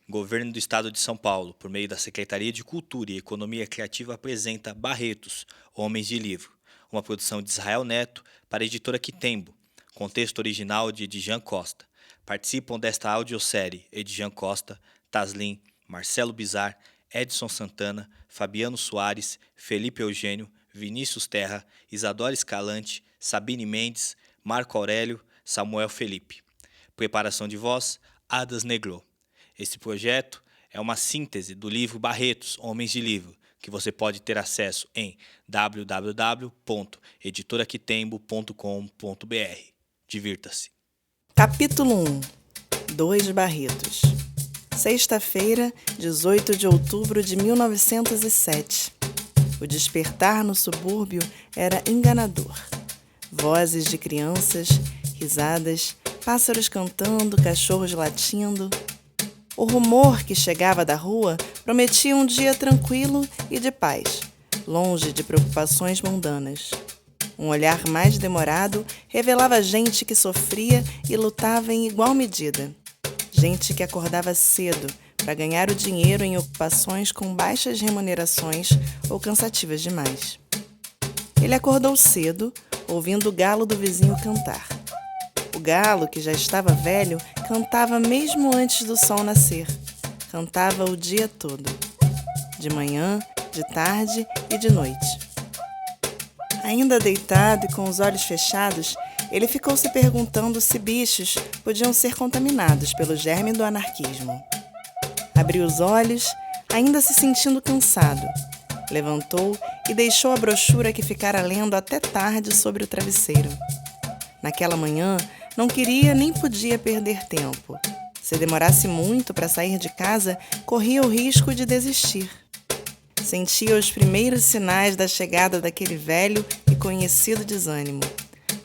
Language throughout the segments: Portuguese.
Governo do Estado de São Paulo, por meio da Secretaria de Cultura e Economia Criativa, apresenta Barretos, Homens de Livro, uma produção de Israel Neto para a editora Quitembo, contexto original de Edjan Costa. Participam desta audiosérie Edjan Costa, Taslim, Marcelo Bizar, Edson Santana, Fabiano Soares, Felipe Eugênio, Vinícius Terra, Isadora Escalante, Sabine Mendes, Marco Aurélio, Samuel Felipe. Preparação de voz, Adas Negro. Esse projeto é uma síntese do livro Barretos, Homens de Livro, que você pode ter acesso em www.editoraquitembo.com.br. Divirta-se. Capítulo 1. Dois Barretos. Sexta-feira, 18 de outubro de 1907. O despertar no subúrbio era enganador. Vozes de crianças, risadas, pássaros cantando, cachorros latindo. O rumor que chegava da rua prometia um dia tranquilo e de paz, longe de preocupações mundanas. Um olhar mais demorado revelava gente que sofria e lutava em igual medida. Gente que acordava cedo para ganhar o dinheiro em ocupações com baixas remunerações ou cansativas demais. Ele acordou cedo, ouvindo o galo do vizinho cantar. O galo, que já estava velho, cantava mesmo antes do sol nascer. Cantava o dia todo. De manhã, de tarde e de noite. Ainda deitado e com os olhos fechados, ele ficou se perguntando se bichos podiam ser contaminados pelo germe do anarquismo. Abriu os olhos, ainda se sentindo cansado. Levantou e deixou a brochura que ficara lendo até tarde sobre o travesseiro. Naquela manhã, não queria nem podia perder tempo. Se demorasse muito para sair de casa, corria o risco de desistir. Sentia os primeiros sinais da chegada daquele velho e conhecido desânimo.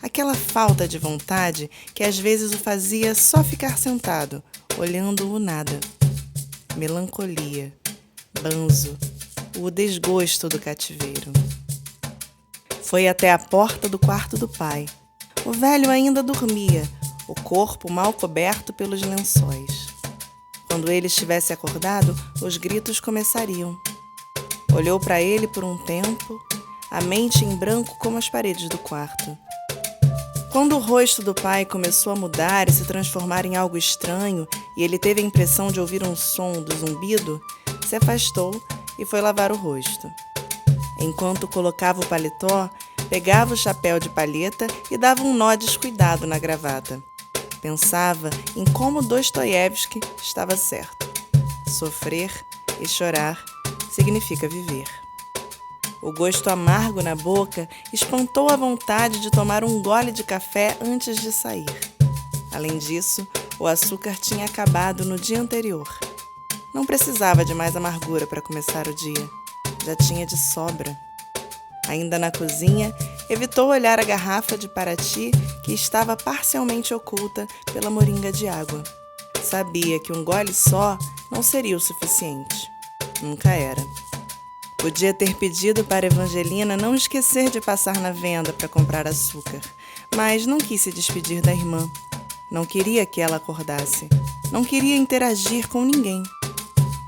Aquela falta de vontade que às vezes o fazia só ficar sentado, olhando o nada. Melancolia, banzo, o desgosto do cativeiro. Foi até a porta do quarto do pai. O velho ainda dormia, o corpo mal coberto pelos lençóis. Quando ele estivesse acordado, os gritos começariam. Olhou para ele por um tempo, a mente em branco como as paredes do quarto. Quando o rosto do pai começou a mudar e se transformar em algo estranho, e ele teve a impressão de ouvir um som do zumbido, se afastou e foi lavar o rosto. Enquanto colocava o paletó, pegava o chapéu de palheta e dava um nó descuidado na gravata. Pensava em como Dostoiévski estava certo. Sofrer e chorar significa viver. O gosto amargo na boca espantou a vontade de tomar um gole de café antes de sair. Além disso, o açúcar tinha acabado no dia anterior. Não precisava de mais amargura para começar o dia. Já tinha de sobra. Ainda na cozinha, evitou olhar a garrafa de Paraty que estava parcialmente oculta pela moringa de água. Sabia que um gole só não seria o suficiente. Nunca era. Podia ter pedido para Evangelina não esquecer de passar na venda para comprar açúcar, mas não quis se despedir da irmã. Não queria que ela acordasse. Não queria interagir com ninguém.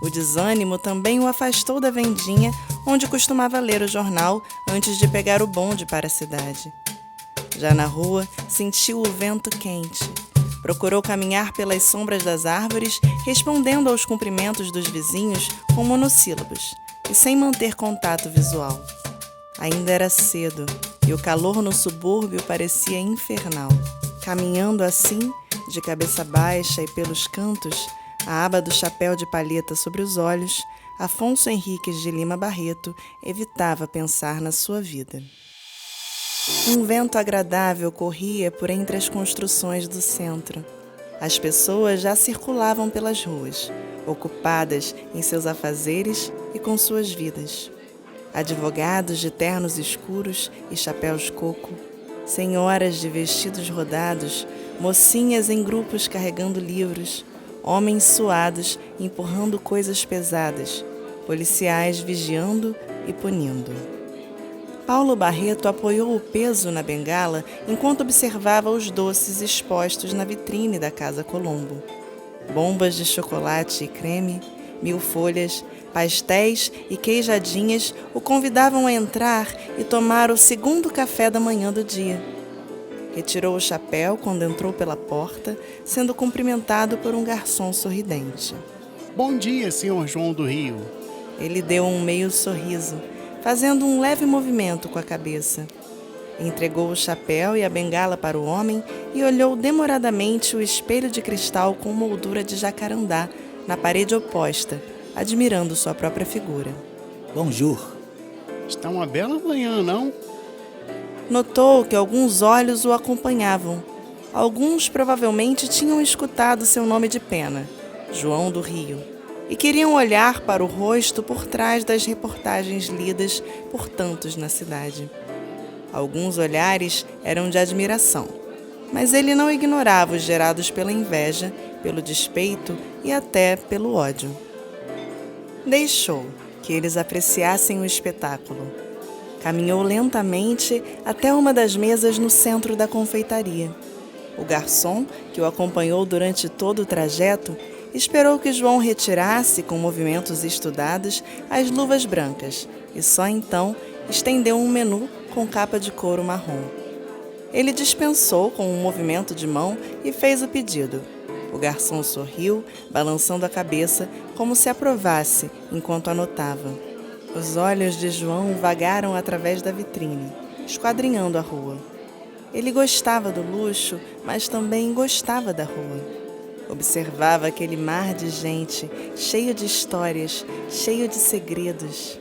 O desânimo também o afastou da vendinha onde costumava ler o jornal antes de pegar o bonde para a cidade. Já na rua, sentiu o vento quente. Procurou caminhar pelas sombras das árvores, respondendo aos cumprimentos dos vizinhos com monossílabos e sem manter contato visual. Ainda era cedo e o calor no subúrbio parecia infernal. Caminhando assim, de cabeça baixa e pelos cantos, a aba do chapéu de palheta sobre os olhos, Afonso Henriques de Lima Barreto evitava pensar na sua vida. Um vento agradável corria por entre as construções do centro. As pessoas já circulavam pelas ruas, ocupadas em seus afazeres e com suas vidas. Advogados de ternos escuros e chapéus coco, senhoras de vestidos rodados, mocinhas em grupos carregando livros, homens suados empurrando coisas pesadas, policiais vigiando e punindo. Paulo Barreto apoiou o peso na bengala enquanto observava os doces expostos na vitrine da Casa Colombo. Bombas de chocolate e creme, 1000 folhas, pastéis e queijadinhas o convidavam a entrar e tomar o segundo café da manhã do dia. Retirou o chapéu quando entrou pela porta, sendo cumprimentado por um garçom sorridente. Bom dia, senhor João do Rio. Ele deu um meio sorriso, fazendo um leve movimento com a cabeça. Entregou o chapéu e a bengala para o homem e olhou demoradamente o espelho de cristal com moldura de jacarandá na parede oposta, admirando sua própria figura. Bonjour. Está uma bela manhã, não? Notou que alguns olhos o acompanhavam. Alguns provavelmente tinham escutado seu nome de pena, João do Rio, e queriam olhar para o rosto por trás das reportagens lidas por tantos na cidade. Alguns olhares eram de admiração, mas ele não ignorava os gerados pela inveja, pelo despeito e até pelo ódio. Deixou que eles apreciassem o espetáculo. Caminhou lentamente até uma das mesas no centro da confeitaria. O garçom, que o acompanhou durante todo o trajeto, esperou que João retirasse, com movimentos estudados, as luvas brancas e só então estendeu um menu com capa de couro marrom. Ele dispensou com um movimento de mão e fez o pedido. O garçom sorriu, balançando a cabeça, como se aprovasse enquanto anotava. Os olhos de João vagaram através da vitrine, esquadrinhando a rua. Ele gostava do luxo, mas também gostava da rua. Observava aquele mar de gente, cheio de histórias, cheio de segredos.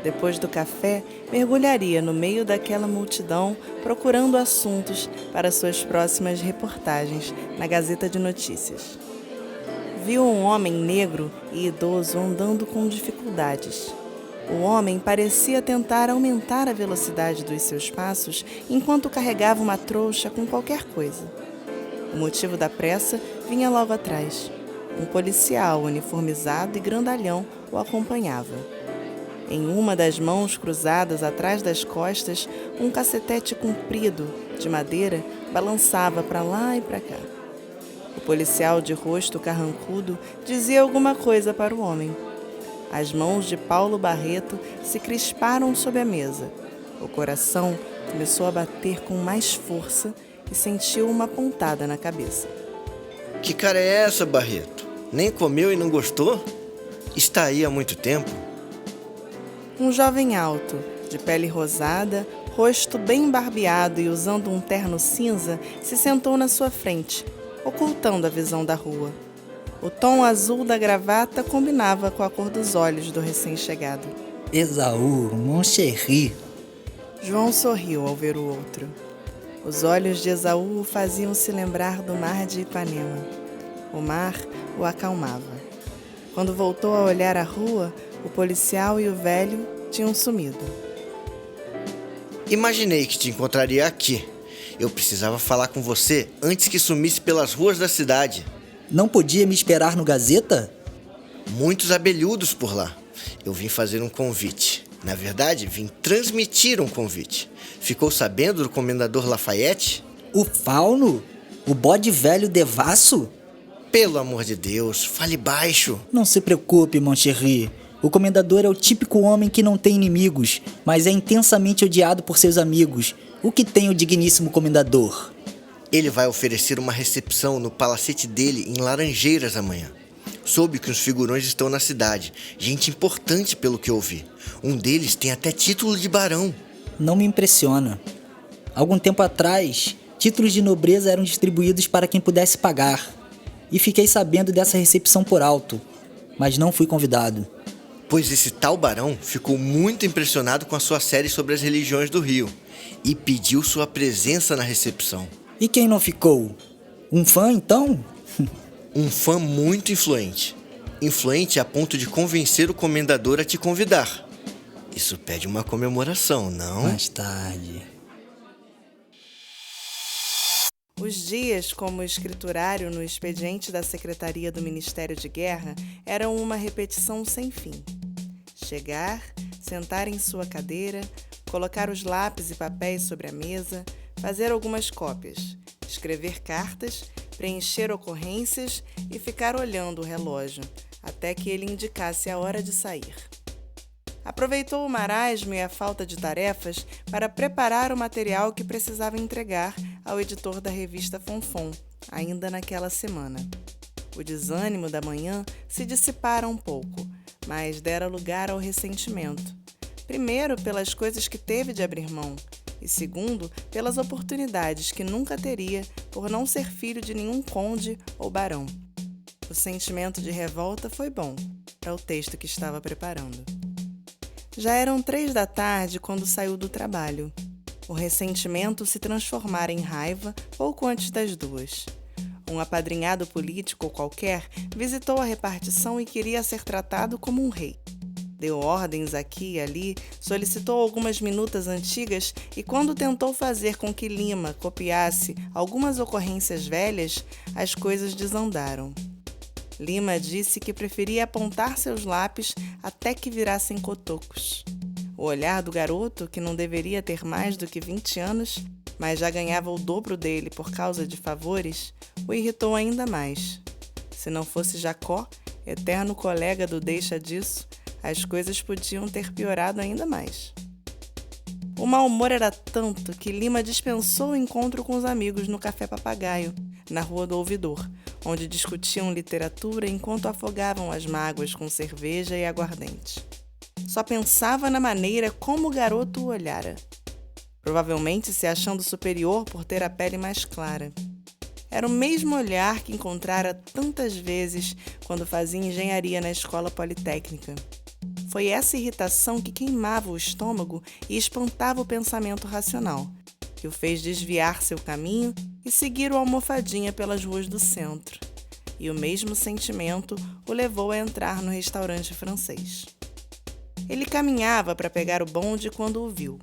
Depois do café, mergulharia no meio daquela multidão, procurando assuntos para suas próximas reportagens na Gazeta de Notícias. Viu um homem negro e idoso andando com dificuldades. O homem parecia tentar aumentar a velocidade dos seus passos enquanto carregava uma trouxa com qualquer coisa. O motivo da pressa vinha logo atrás. Um policial uniformizado e grandalhão o acompanhava. Em uma das mãos cruzadas atrás das costas, um cacetete comprido, de madeira, balançava para lá e para cá. O policial de rosto carrancudo dizia alguma coisa para o homem. As mãos de Paulo Barreto se crisparam sob a mesa. O coração começou a bater com mais força e sentiu uma pontada na cabeça. Que cara é essa, Barreto? Nem comeu e não gostou? Está aí há muito tempo? Um jovem alto, de pele rosada, rosto bem barbeado e usando um terno cinza, se sentou na sua frente, ocultando a visão da rua. O tom azul da gravata combinava com a cor dos olhos do recém-chegado. Esaú, mon chéri. João sorriu ao ver o outro. Os olhos de Esaú o faziam se lembrar do mar de Ipanema. O mar o acalmava. Quando voltou a olhar a rua, o policial e o velho tinham sumido. Imaginei que te encontraria aqui. Eu precisava falar com você antes que sumisse pelas ruas da cidade. Não podia me esperar no Gazeta? Muitos abelhudos por lá. Eu vim fazer um convite. Na verdade, vim transmitir um convite. Ficou sabendo do comendador Lafayette? O fauno? O bode velho devasso? Pelo amor de Deus, fale baixo. Não se preocupe, mon chéri. O comendador é o típico homem que não tem inimigos, mas é intensamente odiado por seus amigos. O que tem o digníssimo comendador? Ele vai oferecer uma recepção no palacete dele em Laranjeiras amanhã. Soube que os figurões estão na cidade. Gente importante pelo que eu ouvi. Um deles tem até título de barão. Não me impressiona. Algum tempo atrás, títulos de nobreza eram distribuídos para quem pudesse pagar. E fiquei sabendo dessa recepção por alto, mas não fui convidado. Pois esse tal barão ficou muito impressionado com a sua série sobre as religiões do Rio e pediu sua presença na recepção. E quem não ficou? Um fã, então? Um fã muito influente. Influente a ponto de convencer o comendador a te convidar. Isso pede uma comemoração, não? Mais tarde. Os dias como escriturário no expediente da Secretaria do Ministério de Guerra eram uma repetição sem fim. Chegar, sentar em sua cadeira, colocar os lápis e papéis sobre a mesa, fazer algumas cópias, escrever cartas, preencher ocorrências e ficar olhando o relógio, até que ele indicasse a hora de sair. Aproveitou o marasmo e a falta de tarefas para preparar o material que precisava entregar ao editor da revista Fonfon, ainda naquela semana. O desânimo da manhã se dissipara um pouco, mas dera lugar ao ressentimento. Primeiro, pelas coisas que teve de abrir mão, e segundo, pelas oportunidades que nunca teria por não ser filho de nenhum conde ou barão. O sentimento de revolta foi bom para o texto que estava preparando. Já eram 3 da tarde quando saiu do trabalho. O ressentimento se transformara em raiva pouco antes das 2. Um apadrinhado político qualquer visitou a repartição e queria ser tratado como um rei. Deu ordens aqui e ali, solicitou algumas minutas antigas e quando tentou fazer com que Lima copiasse algumas ocorrências velhas, as coisas desandaram. Lima disse que preferia apontar seus lápis até que virassem cotocos. O olhar do garoto, que não deveria ter mais do que 20 anos, mas já ganhava o dobro dele por causa de favores, o irritou ainda mais. Se não fosse Jacó, eterno colega do deixa disso, as coisas podiam ter piorado ainda mais. O mau humor era tanto que Lima dispensou o encontro com os amigos no Café Papagaio, na Rua do Ouvidor, onde discutiam literatura enquanto afogavam as mágoas com cerveja e aguardente. Só pensava na maneira como o garoto o olhara. Provavelmente se achando superior por ter a pele mais clara. Era o mesmo olhar que encontrara tantas vezes quando fazia engenharia na escola politécnica. Foi essa irritação que queimava o estômago e espantava o pensamento racional, que o fez desviar seu caminho e seguir o Almofadinha pelas ruas do centro. E o mesmo sentimento o levou a entrar no restaurante francês. Ele caminhava para pegar o bonde quando o viu.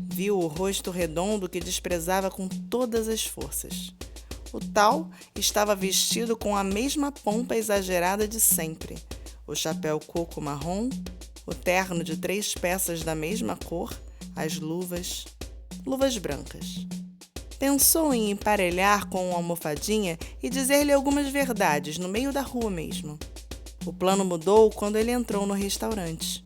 Viu o rosto redondo que desprezava com todas as forças. O tal estava vestido com a mesma pompa exagerada de sempre. O chapéu coco marrom, o terno de 3 peças da mesma cor, as luvas brancas. Pensou em emparelhar com o Almofadinha e dizer-lhe algumas verdades no meio da rua mesmo. O plano mudou quando ele entrou no restaurante.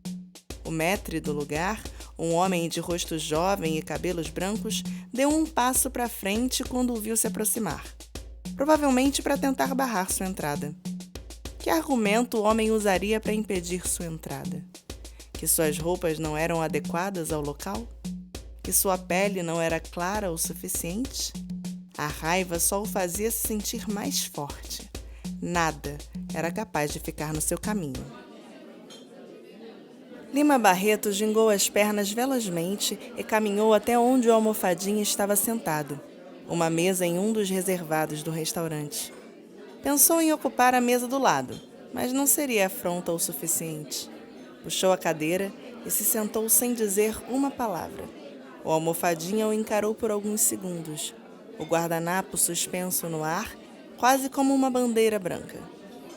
O maître do lugar, um homem de rosto jovem e cabelos brancos, deu um passo para frente quando o viu se aproximar. Provavelmente para tentar barrar sua entrada. Que argumento o homem usaria para impedir sua entrada? Que suas roupas não eram adequadas ao local? Que sua pele não era clara o suficiente? A raiva só o fazia se sentir mais forte. Nada era capaz de ficar no seu caminho. Lima Barreto gingou as pernas velozmente e caminhou até onde o Almofadinha estava sentado, uma mesa em um dos reservados do restaurante. Pensou em ocupar a mesa do lado, mas não seria afronta o suficiente. Puxou a cadeira e se sentou sem dizer uma palavra. O Almofadinha o encarou por alguns segundos, o guardanapo suspenso no ar, quase como uma bandeira branca.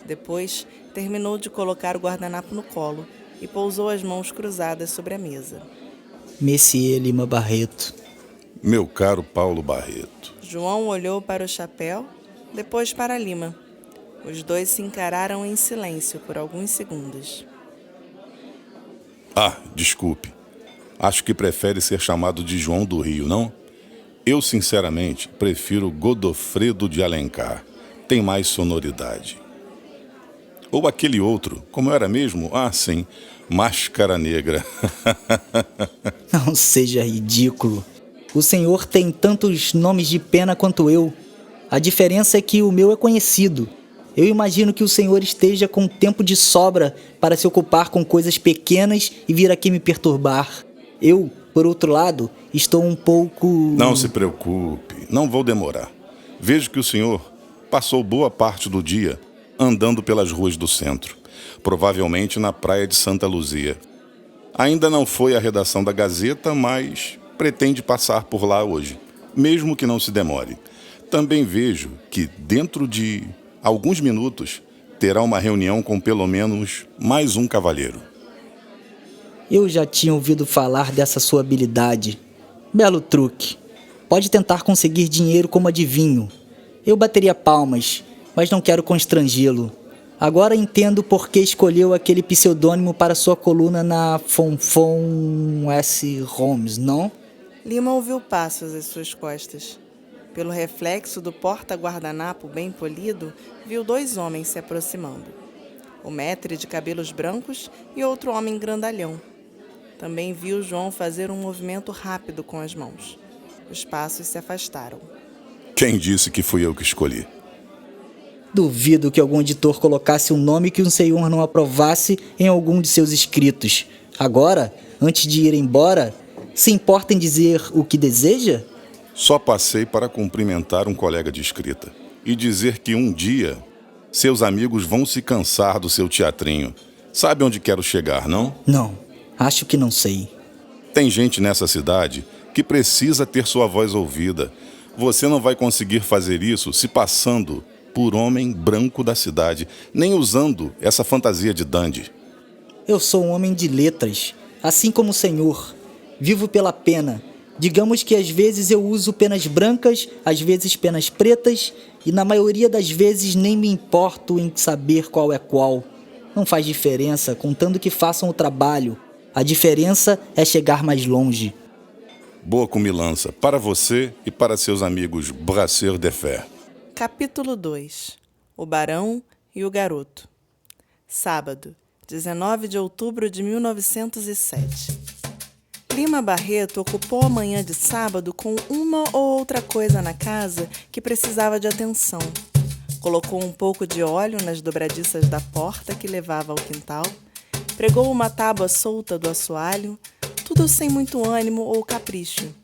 Depois, terminou de colocar o guardanapo no colo e pousou as mãos cruzadas sobre a mesa. Messier Lima Barreto. Meu caro Paulo Barreto. João olhou para o chapéu, depois para Lima. Os dois se encararam em silêncio por alguns segundos. Desculpe. Acho que prefere ser chamado de João do Rio, não? Eu, sinceramente, prefiro Godofredo de Alencar. Tem mais sonoridade. Ou aquele outro, como era mesmo? Sim, Máscara Negra. Não seja ridículo. O senhor tem tantos nomes de pena quanto eu. A diferença é que o meu é conhecido. Eu imagino que o senhor esteja com tempo de sobra para se ocupar com coisas pequenas e vir aqui me perturbar. Eu, por outro lado, estou um pouco... Não se preocupe, não vou demorar. Vejo que o senhor passou boa parte do dia andando pelas ruas do centro, provavelmente na praia de Santa Luzia. Ainda não foi à redação da Gazeta, mas pretende passar por lá hoje, mesmo que não se demore. Também vejo que dentro de alguns minutos terá uma reunião com pelo menos mais um cavalheiro. Eu já tinha ouvido falar dessa sua habilidade. Belo truque. Pode tentar conseguir dinheiro como adivinho. Eu bateria palmas, mas não quero constrangê-lo. Agora entendo por que escolheu aquele pseudônimo para sua coluna na Fonfon S. Holmes, não? Lima ouviu passos às suas costas. Pelo reflexo do porta-guardanapo bem polido, viu 2 homens se aproximando. O maître de cabelos brancos e outro homem grandalhão. Também viu João fazer um movimento rápido com as mãos. Os passos se afastaram. Quem disse que fui eu que escolhi? Duvido que algum editor colocasse um nome que um senhor não aprovasse em algum de seus escritos. Agora, antes de ir embora, se importa em dizer o que deseja? Só passei para cumprimentar um colega de escrita e dizer que um dia seus amigos vão se cansar do seu teatrinho. Sabe onde quero chegar, não? Não, acho que não sei. Tem gente nessa cidade que precisa ter sua voz ouvida. Você não vai conseguir fazer isso se passando por homem branco da cidade, nem usando essa fantasia de dandy. Eu sou um homem de letras, assim como o senhor. Vivo pela pena. Digamos que às vezes eu uso penas brancas, às vezes penas pretas, e na maioria das vezes nem me importo em saber qual é qual. Não faz diferença, contando que façam o trabalho. A diferença é chegar mais longe. Boa comilança para você e para seus amigos Brasseurs de Fer. Capítulo 2. O Barão e o Garoto. Sábado, 19 de outubro de 1907. Lima Barreto ocupou a manhã de sábado com uma ou outra coisa na casa que precisava de atenção. Colocou um pouco de óleo nas dobradiças da porta que levava ao quintal, pregou uma tábua solta do assoalho, tudo sem muito ânimo ou capricho.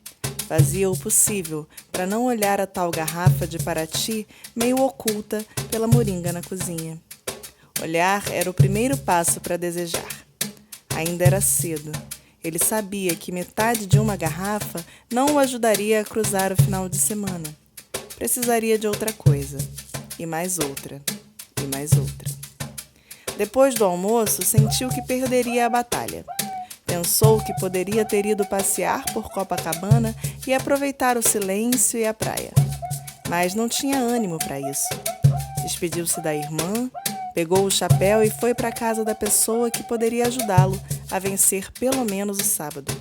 Fazia o possível para não olhar a tal garrafa de Paraty meio oculta pela moringa na cozinha. Olhar era o primeiro passo para desejar. Ainda era cedo. Ele sabia que metade de uma garrafa não o ajudaria a cruzar o final de semana. Precisaria de outra coisa. E mais outra. E mais outra. Depois do almoço, sentiu que perderia a batalha. Pensou que poderia ter ido passear por Copacabana e aproveitar o silêncio e a praia. Mas não tinha ânimo para isso. Despediu-se da irmã, pegou o chapéu e foi para a casa da pessoa que poderia ajudá-lo a vencer pelo menos o sábado.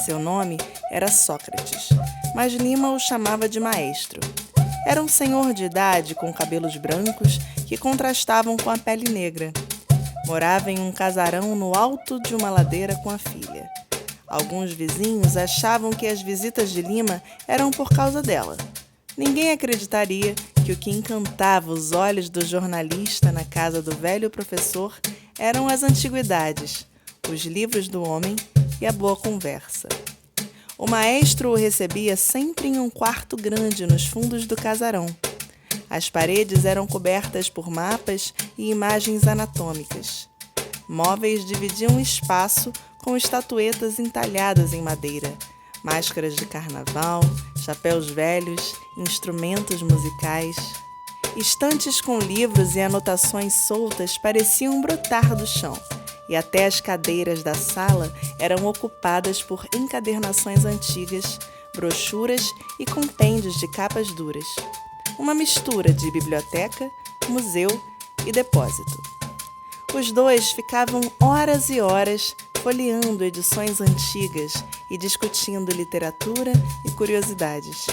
Seu nome era Sócrates, mas Lima o chamava de maestro. Era um senhor de idade com cabelos brancos que contrastavam com a pele negra. Morava em um casarão no alto de uma ladeira com a filha. Alguns vizinhos achavam que as visitas de Lima eram por causa dela. Ninguém acreditaria que o que encantava os olhos do jornalista na casa do velho professor eram as antiguidades, os livros do homem e a boa conversa. O maestro o recebia sempre em um quarto grande nos fundos do casarão. As paredes eram cobertas por mapas e imagens anatômicas. Móveis dividiam o espaço com estatuetas entalhadas em madeira, máscaras de carnaval, chapéus velhos, instrumentos musicais. Estantes com livros e anotações soltas pareciam brotar do chão, e até as cadeiras da sala eram ocupadas por encadernações antigas, brochuras e compêndios de capas duras. Uma mistura de biblioteca, museu e depósito. Os dois ficavam horas e horas folheando edições antigas e discutindo literatura e curiosidades.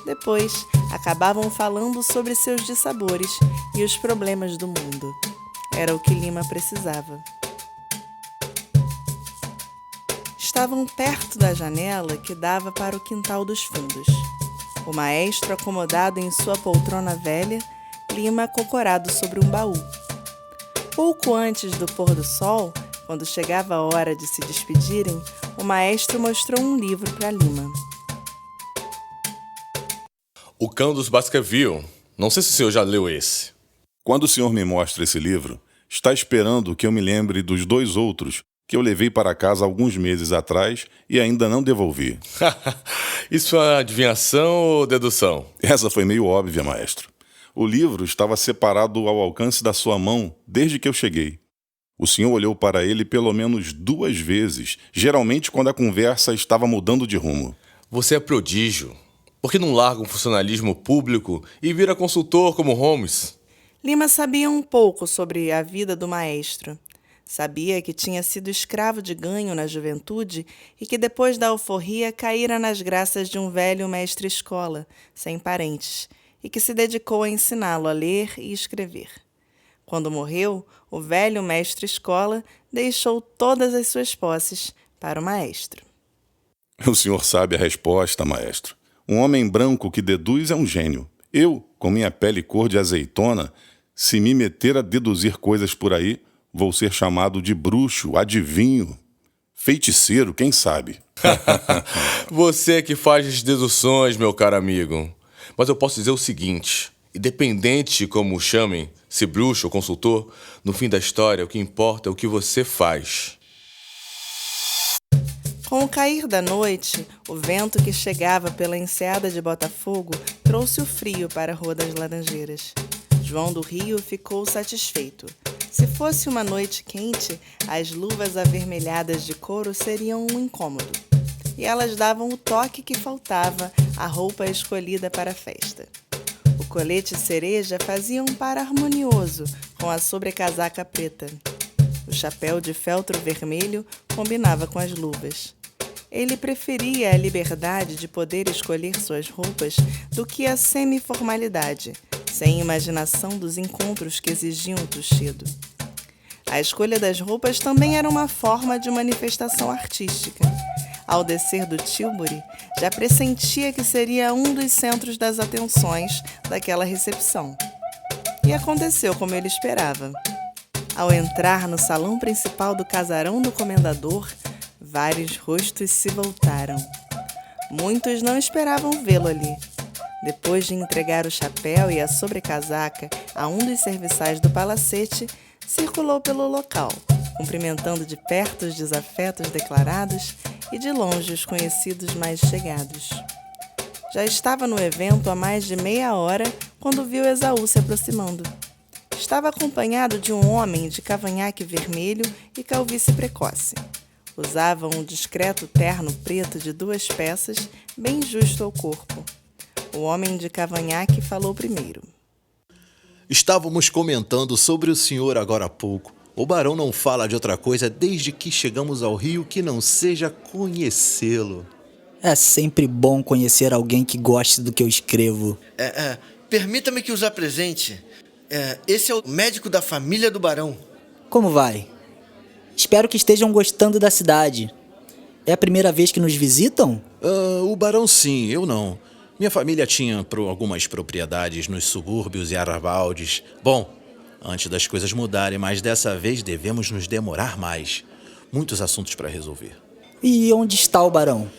Depois, acabavam falando sobre seus dissabores e os problemas do mundo. Era o que Lima precisava. Estavam perto da janela que dava para o quintal dos fundos. O maestro acomodado em sua poltrona velha, Lima acocorado sobre um baú. Pouco antes do pôr do sol, quando chegava a hora de se despedirem, o maestro mostrou um livro para Lima. O Cão dos Baskerville. Não sei se o senhor já leu esse. Quando o senhor me mostra esse livro, está esperando que eu me lembre dos 2 outros que eu levei para casa alguns meses atrás e ainda não devolvi. Isso é adivinhação ou dedução? Essa foi meio óbvia, maestro. O livro estava separado ao alcance da sua mão desde que eu cheguei. O senhor olhou para ele pelo menos 2 vezes, geralmente quando a conversa estava mudando de rumo. Você é prodígio. Por que não larga um funcionalismo público e vira consultor como Holmes? Lima sabia um pouco sobre a vida do maestro. Sabia que tinha sido escravo de ganho na juventude e que depois da alforria caíra nas graças de um velho mestre-escola, sem parentes, e que se dedicou a ensiná-lo a ler e escrever. Quando morreu, o velho mestre-escola deixou todas as suas posses para o maestro. O senhor sabe a resposta, maestro. Um homem branco que deduz é um gênio. Eu, com minha pele cor de azeitona, se me meter a deduzir coisas por aí, vou ser chamado de bruxo, adivinho, feiticeiro, quem sabe? Você é que faz as deduções, meu caro amigo. Mas eu posso dizer o seguinte: independente de como o chamem, se bruxo ou consultor, no fim da história o que importa é o que você faz. Com o cair da noite, o vento que chegava pela enseada de Botafogo trouxe o frio para a Rua das Laranjeiras. João do Rio ficou satisfeito. Se fosse uma noite quente, as luvas avermelhadas de couro seriam um incômodo. E elas davam o toque que faltava à roupa escolhida para a festa. O colete cereja fazia um par harmonioso com a sobrecasaca preta. O chapéu de feltro vermelho combinava com as luvas. Ele preferia a liberdade de poder escolher suas roupas do que a semi-formalidade, sem imaginação dos encontros que exigiam o tuxido. A escolha das roupas também era uma forma de manifestação artística. Ao descer do Tilbury, já pressentia que seria um dos centros das atenções daquela recepção. E aconteceu como ele esperava. Ao entrar no salão principal do casarão do comendador, vários rostos se voltaram. Muitos não esperavam vê-lo ali. Depois de entregar o chapéu e a sobrecasaca a um dos serviçais do palacete, circulou pelo local, cumprimentando de perto os desafetos declarados e de longe os conhecidos mais chegados. Já estava no evento há mais de meia hora quando viu Esaú se aproximando. Estava acompanhado de um homem de cavanhaque vermelho e calvície precoce. Usava um discreto terno preto de 2 peças, bem justo ao corpo. O homem de cavanhaque falou primeiro. Estávamos comentando sobre o senhor agora há pouco. O barão não fala de outra coisa desde que chegamos ao Rio que não seja conhecê-lo. É sempre bom conhecer alguém que goste do que eu escrevo. Permita-me que os apresente. Esse é o médico da família do barão. Como vai? Espero que estejam gostando da cidade. É a primeira vez que nos visitam? O barão sim, eu não. Minha família tinha algumas propriedades nos subúrbios e arrabaldes. Bom, antes das coisas mudarem, mas dessa vez devemos nos demorar mais. Muitos assuntos para resolver. E onde está o barão?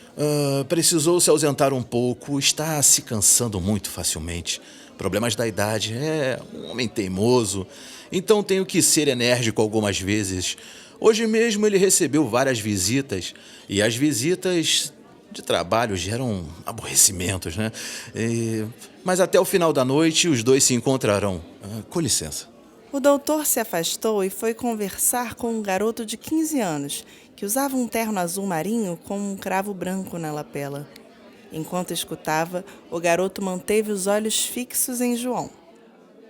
Precisou se ausentar um pouco, está se cansando muito facilmente. Problemas da idade, é um homem teimoso, então tenho que ser enérgico algumas vezes. Hoje mesmo ele recebeu várias visitas, e as visitas de trabalho geram aborrecimentos, né? Mas até o final da noite os dois se encontrarão. Com licença. O doutor se afastou e foi conversar com um garoto de 15 anos, que usava um terno azul marinho com um cravo branco na lapela. Enquanto escutava, o garoto manteve os olhos fixos em João.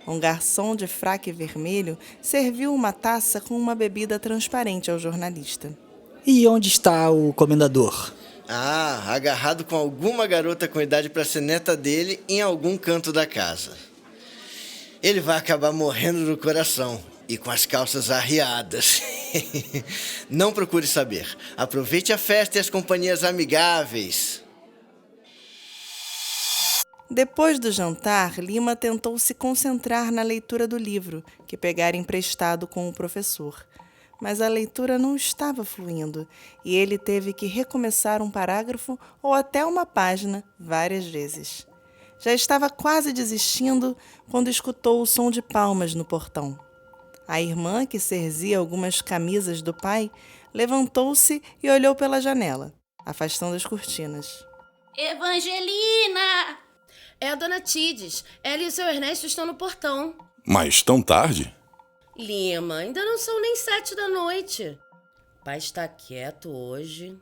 Um garçom de fraque vermelho serviu uma taça com uma bebida transparente ao jornalista. E onde está o comendador? Agarrado com alguma garota com idade para ser neta dele em algum canto da casa. Ele vai acabar morrendo do coração e com as calças arriadas. Não procure saber. Aproveite a festa e as companhias amigáveis. Depois do jantar, Lima tentou se concentrar na leitura do livro, que pegara emprestado com o professor. Mas a leitura não estava fluindo, e ele teve que recomeçar um parágrafo ou até uma página várias vezes. Já estava quase desistindo quando escutou o som de palmas no portão. A irmã, que cerzia algumas camisas do pai, levantou-se e olhou pela janela, afastando as cortinas. Evangelina! É a dona Tides. Ela e o seu Ernesto estão no portão. Mas tão tarde? Lima, ainda não são nem 7 da noite. Pai está quieto hoje.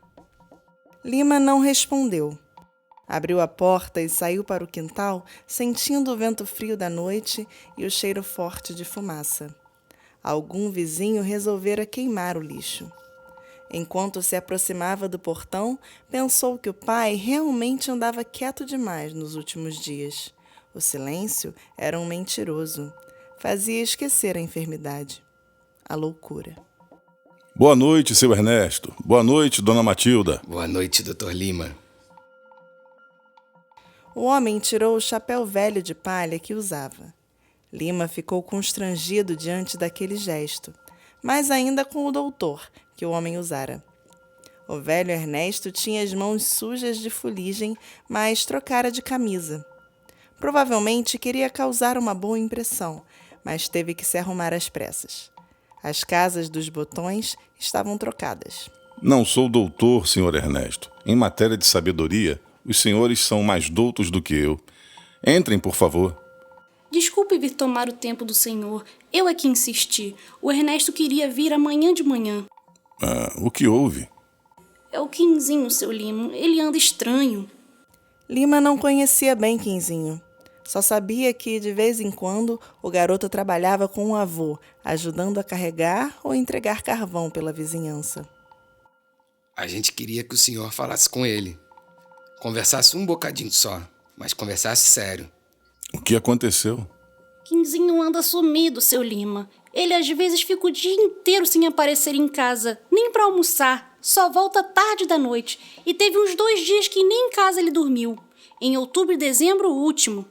Lima não respondeu. Abriu a porta e saiu para o quintal, sentindo o vento frio da noite e o cheiro forte de fumaça. Algum vizinho resolvera queimar o lixo. Enquanto se aproximava do portão, pensou que o pai realmente andava quieto demais nos últimos dias. O silêncio era um mentiroso. Fazia esquecer a enfermidade, a loucura. Boa noite, seu Ernesto. Boa noite, dona Matilda. Boa noite, Dr. Lima. O homem tirou o chapéu velho de palha que usava. Lima ficou constrangido diante daquele gesto, mas ainda com o doutor que o homem usara. O velho Ernesto tinha as mãos sujas de fuligem, mas trocara de camisa. Provavelmente queria causar uma boa impressão, mas teve que se arrumar às pressas. As casas dos botões estavam trocadas. Não sou doutor, senhor Ernesto. Em matéria de sabedoria, os senhores são mais doutos do que eu. Entrem, por favor. Desculpe vir tomar o tempo do senhor. Eu é que insisti. O Ernesto queria vir amanhã de manhã. O que houve? É o Quinzinho, seu Lima. Ele anda estranho. Lima não conhecia bem Quinzinho. Só sabia que, de vez em quando, o garoto trabalhava com o avô, ajudando a carregar ou entregar carvão pela vizinhança. A gente queria que o senhor falasse com ele. Conversasse um bocadinho só, mas conversasse sério. O que aconteceu? Quinzinho anda sumido, seu Lima. Ele às vezes fica o dia inteiro sem aparecer em casa, nem para almoçar. Só volta tarde da noite. E teve uns 2 dias que nem em casa ele dormiu. Em outubro e dezembro, o último.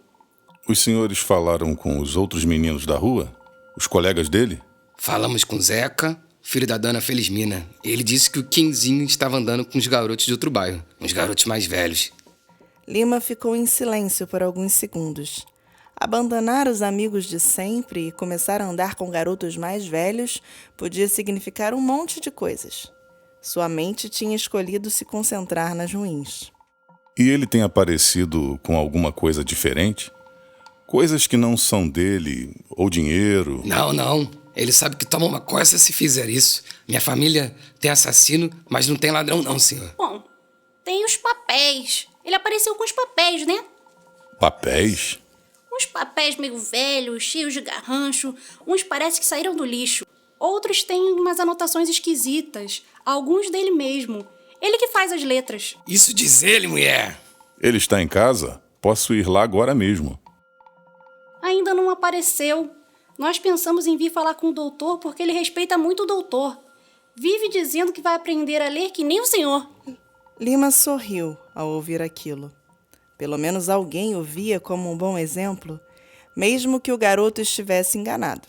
Os senhores falaram com os outros meninos da rua? Os colegas dele? Falamos com Zeca, filho da dona Felizmina. Ele disse que o Quinzinho estava andando com os garotos de outro bairro, uns garotos mais velhos. Lima ficou em silêncio por alguns segundos. Abandonar os amigos de sempre e começar a andar com garotos mais velhos podia significar um monte de coisas. Sua mente tinha escolhido se concentrar nas ruins. E ele tem aparecido com alguma coisa diferente? Coisas que não são dele, ou dinheiro? Não. Ele sabe que toma uma coça se fizer isso. Minha família tem assassino, mas não tem ladrão não, senhor. Bom, tem os papéis. Ele apareceu com os papéis, né? Papéis? Uns papéis meio velhos, cheios de garrancho. Uns parece que saíram do lixo. Outros têm umas anotações esquisitas. Alguns dele mesmo. Ele que faz as letras. Isso diz ele, mulher. Ele está em casa? Posso ir lá agora mesmo. Ainda não apareceu. Nós pensamos em vir falar com o doutor porque ele respeita muito o doutor. Vive dizendo que vai aprender a ler que nem o senhor. Lima sorriu ao ouvir aquilo. Pelo menos alguém o via como um bom exemplo, mesmo que o garoto estivesse enganado.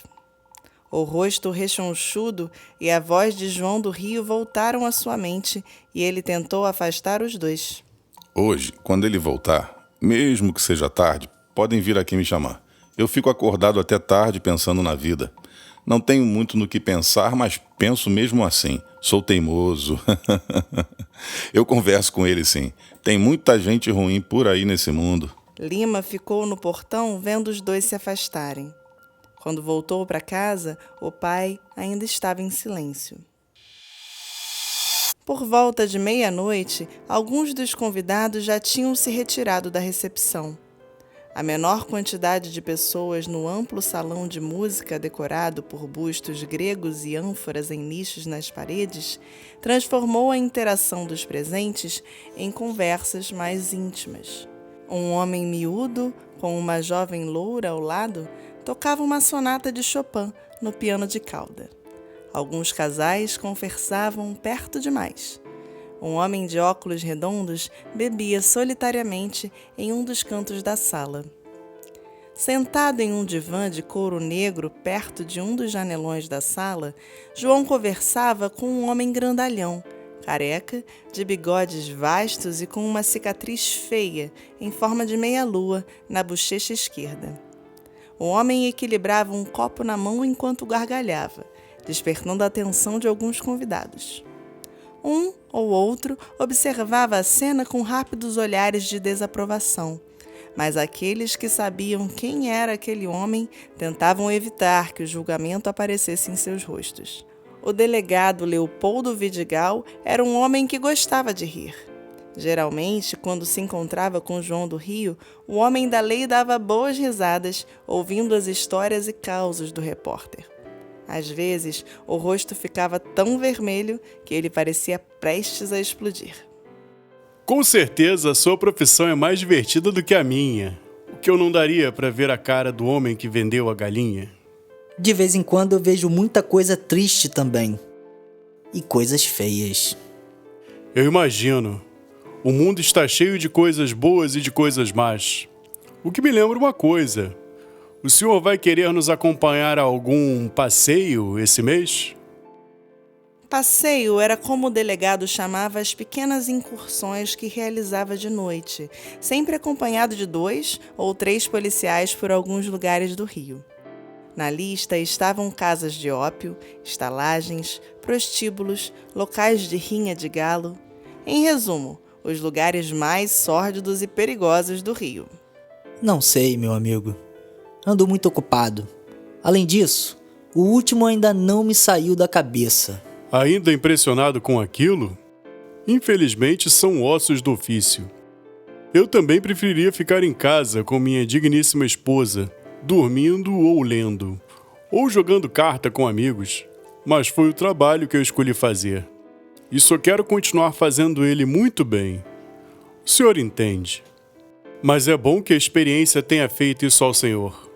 O rosto rechonchudo e a voz de João do Rio voltaram à sua mente e ele tentou afastar os dois. Hoje, quando ele voltar, mesmo que seja tarde, podem vir aqui me chamar. Eu fico acordado até tarde pensando na vida. Não tenho muito no que pensar, mas penso mesmo assim. Sou teimoso. Eu converso com ele, sim. Tem muita gente ruim por aí nesse mundo. Lima ficou no portão vendo os dois se afastarem. Quando voltou para casa, o pai ainda estava em silêncio. Por volta de meia-noite, alguns dos convidados já tinham se retirado da recepção. A menor quantidade de pessoas no amplo salão de música decorado por bustos gregos e ânforas em nichos nas paredes transformou a interação dos presentes em conversas mais íntimas. Um homem miúdo, com uma jovem loura ao lado, tocava uma sonata de Chopin no piano de cauda. Alguns casais conversavam perto demais. Um homem de óculos redondos bebia solitariamente em um dos cantos da sala. Sentado em um divã de couro negro perto de um dos janelões da sala, João conversava com um homem grandalhão, careca, de bigodes vastos e com uma cicatriz feia em forma de meia-lua na bochecha esquerda. O homem equilibrava um copo na mão enquanto gargalhava, despertando a atenção de alguns convidados. Um ou outro observava a cena com rápidos olhares de desaprovação, mas aqueles que sabiam quem era aquele homem tentavam evitar que o julgamento aparecesse em seus rostos. O delegado Leopoldo Vidigal era um homem que gostava de rir. Geralmente, quando se encontrava com João do Rio, o homem da lei dava boas risadas, ouvindo as histórias e causos do repórter. Às vezes, o rosto ficava tão vermelho que ele parecia prestes a explodir. Com certeza, a sua profissão é mais divertida do que a minha. O que eu não daria para ver a cara do homem que vendeu a galinha? De vez em quando eu vejo muita coisa triste também. E coisas feias. Eu imagino. O mundo está cheio de coisas boas e de coisas más. O que me lembra uma coisa. O senhor vai querer nos acompanhar a algum passeio esse mês? Passeio era como o delegado chamava as pequenas incursões que realizava de noite, sempre acompanhado de 2 ou 3 policiais por alguns lugares do Rio. Na lista estavam casas de ópio, estalagens, prostíbulos, locais de rinha de galo. Em resumo, os lugares mais sórdidos e perigosos do Rio. Não sei, meu amigo. Ando muito ocupado. Além disso, o último ainda não me saiu da cabeça. Ainda impressionado com aquilo? Infelizmente, são ossos do ofício. Eu também preferiria ficar em casa com minha digníssima esposa, dormindo ou lendo, ou jogando carta com amigos. Mas foi o trabalho que eu escolhi fazer. E só quero continuar fazendo ele muito bem. O senhor entende. Mas é bom que a experiência tenha feito isso ao senhor.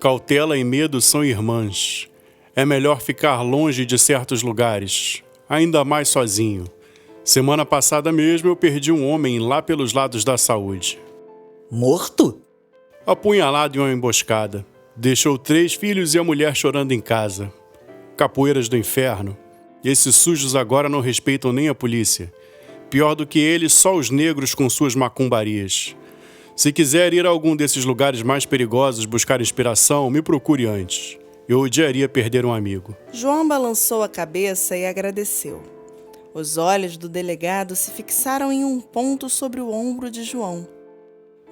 Cautela e medo são irmãs. É melhor ficar longe de certos lugares, ainda mais sozinho. Semana passada mesmo eu perdi um homem lá pelos lados da saúde. Morto? Apunhalado em uma emboscada. Deixou 3 filhos e a mulher chorando em casa. Capoeiras do inferno. Esses sujos agora não respeitam nem a polícia. Pior do que eles, só os negros com suas macumbarias. Se quiser ir a algum desses lugares mais perigosos buscar inspiração, me procure antes. Eu odiaria perder um amigo. João balançou a cabeça e agradeceu. Os olhos do delegado se fixaram em um ponto sobre o ombro de João.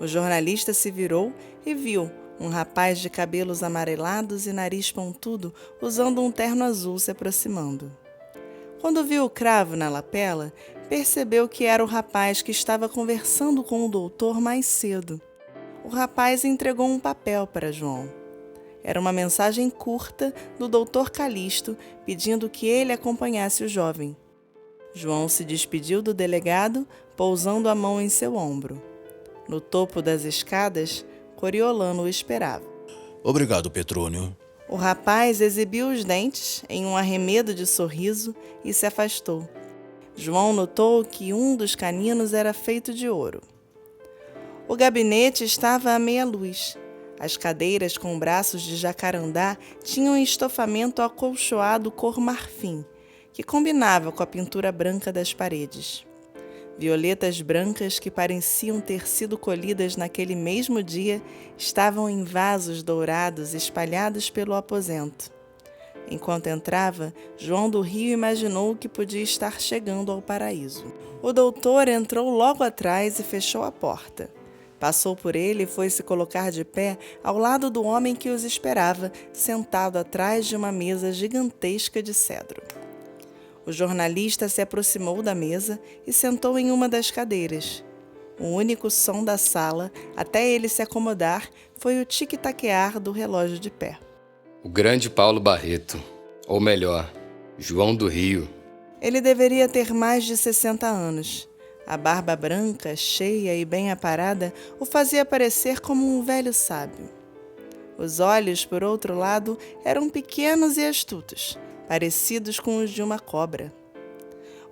O jornalista se virou e viu um rapaz de cabelos amarelados e nariz pontudo usando um terno azul se aproximando. Quando viu o cravo na lapela, percebeu que era o rapaz que estava conversando com o doutor mais cedo. O rapaz entregou um papel para João. Era uma mensagem curta do doutor Calixto pedindo que ele acompanhasse o jovem. João se despediu do delegado, pousando a mão em seu ombro. No topo das escadas, Coriolano o esperava. Obrigado, Petrônio. O rapaz exibiu os dentes em um arremedo de sorriso e se afastou. João notou que um dos caninos era feito de ouro. O gabinete estava à meia luz. As cadeiras com braços de jacarandá tinham estofamento acolchoado cor marfim, que combinava com a pintura branca das paredes. Violetas brancas que pareciam ter sido colhidas naquele mesmo dia estavam em vasos dourados espalhados pelo aposento. Enquanto entrava, João do Rio imaginou que podia estar chegando ao paraíso. O doutor entrou logo atrás e fechou a porta. Passou por ele e foi se colocar de pé ao lado do homem que os esperava, sentado atrás de uma mesa gigantesca de cedro. O jornalista se aproximou da mesa e sentou em uma das cadeiras. O único som da sala, até ele se acomodar, foi o tic-taquear do relógio de pé. O grande Paulo Barreto, ou melhor, João do Rio. Ele deveria ter mais de 60 anos. A barba branca, cheia e bem aparada, o fazia parecer como um velho sábio. Os olhos, por outro lado, eram pequenos e astutos, parecidos com os de uma cobra.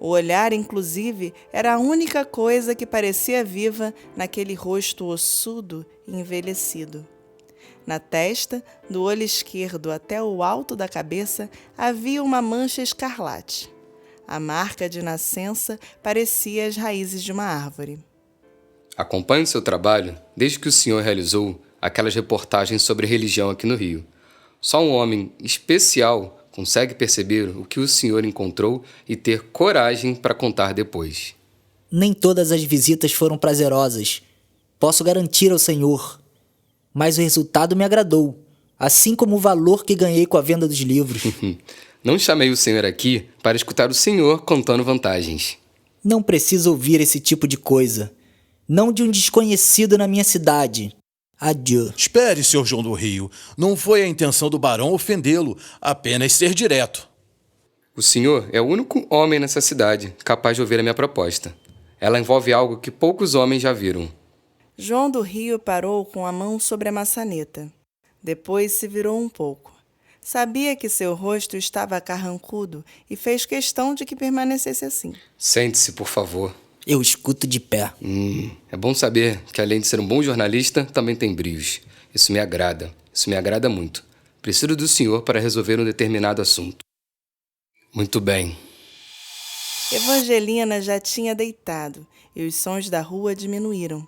O olhar, inclusive, era a única coisa que parecia viva naquele rosto ossudo e envelhecido. Na testa, do olho esquerdo até o alto da cabeça, havia uma mancha escarlate. A marca de nascença parecia as raízes de uma árvore. Acompanho seu trabalho desde que o senhor realizou aquelas reportagens sobre religião aqui no Rio. Só um homem especial consegue perceber o que o senhor encontrou e ter coragem para contar depois. Nem todas as visitas foram prazerosas. Posso garantir ao senhor. Mas o resultado me agradou, assim como o valor que ganhei com a venda dos livros. Não chamei o senhor aqui para escutar o senhor contando vantagens. Não preciso ouvir esse tipo de coisa. Não de um desconhecido na minha cidade. Adieu. Espere, Sr. João do Rio. Não foi a intenção do barão ofendê-lo, apenas ser direto. O senhor é o único homem nessa cidade capaz de ouvir a minha proposta. Ela envolve algo que poucos homens já viram. João do Rio parou com a mão sobre a maçaneta. Depois se virou um pouco. Sabia que seu rosto estava carrancudo e fez questão de que permanecesse assim. Sente-se, por favor. Eu escuto de pé. É bom saber que, além de ser um bom jornalista, também tem brios. Isso me agrada. Isso me agrada muito. Preciso do senhor para resolver um determinado assunto. Muito bem. Evangelina já tinha deitado e os sons da rua diminuíram.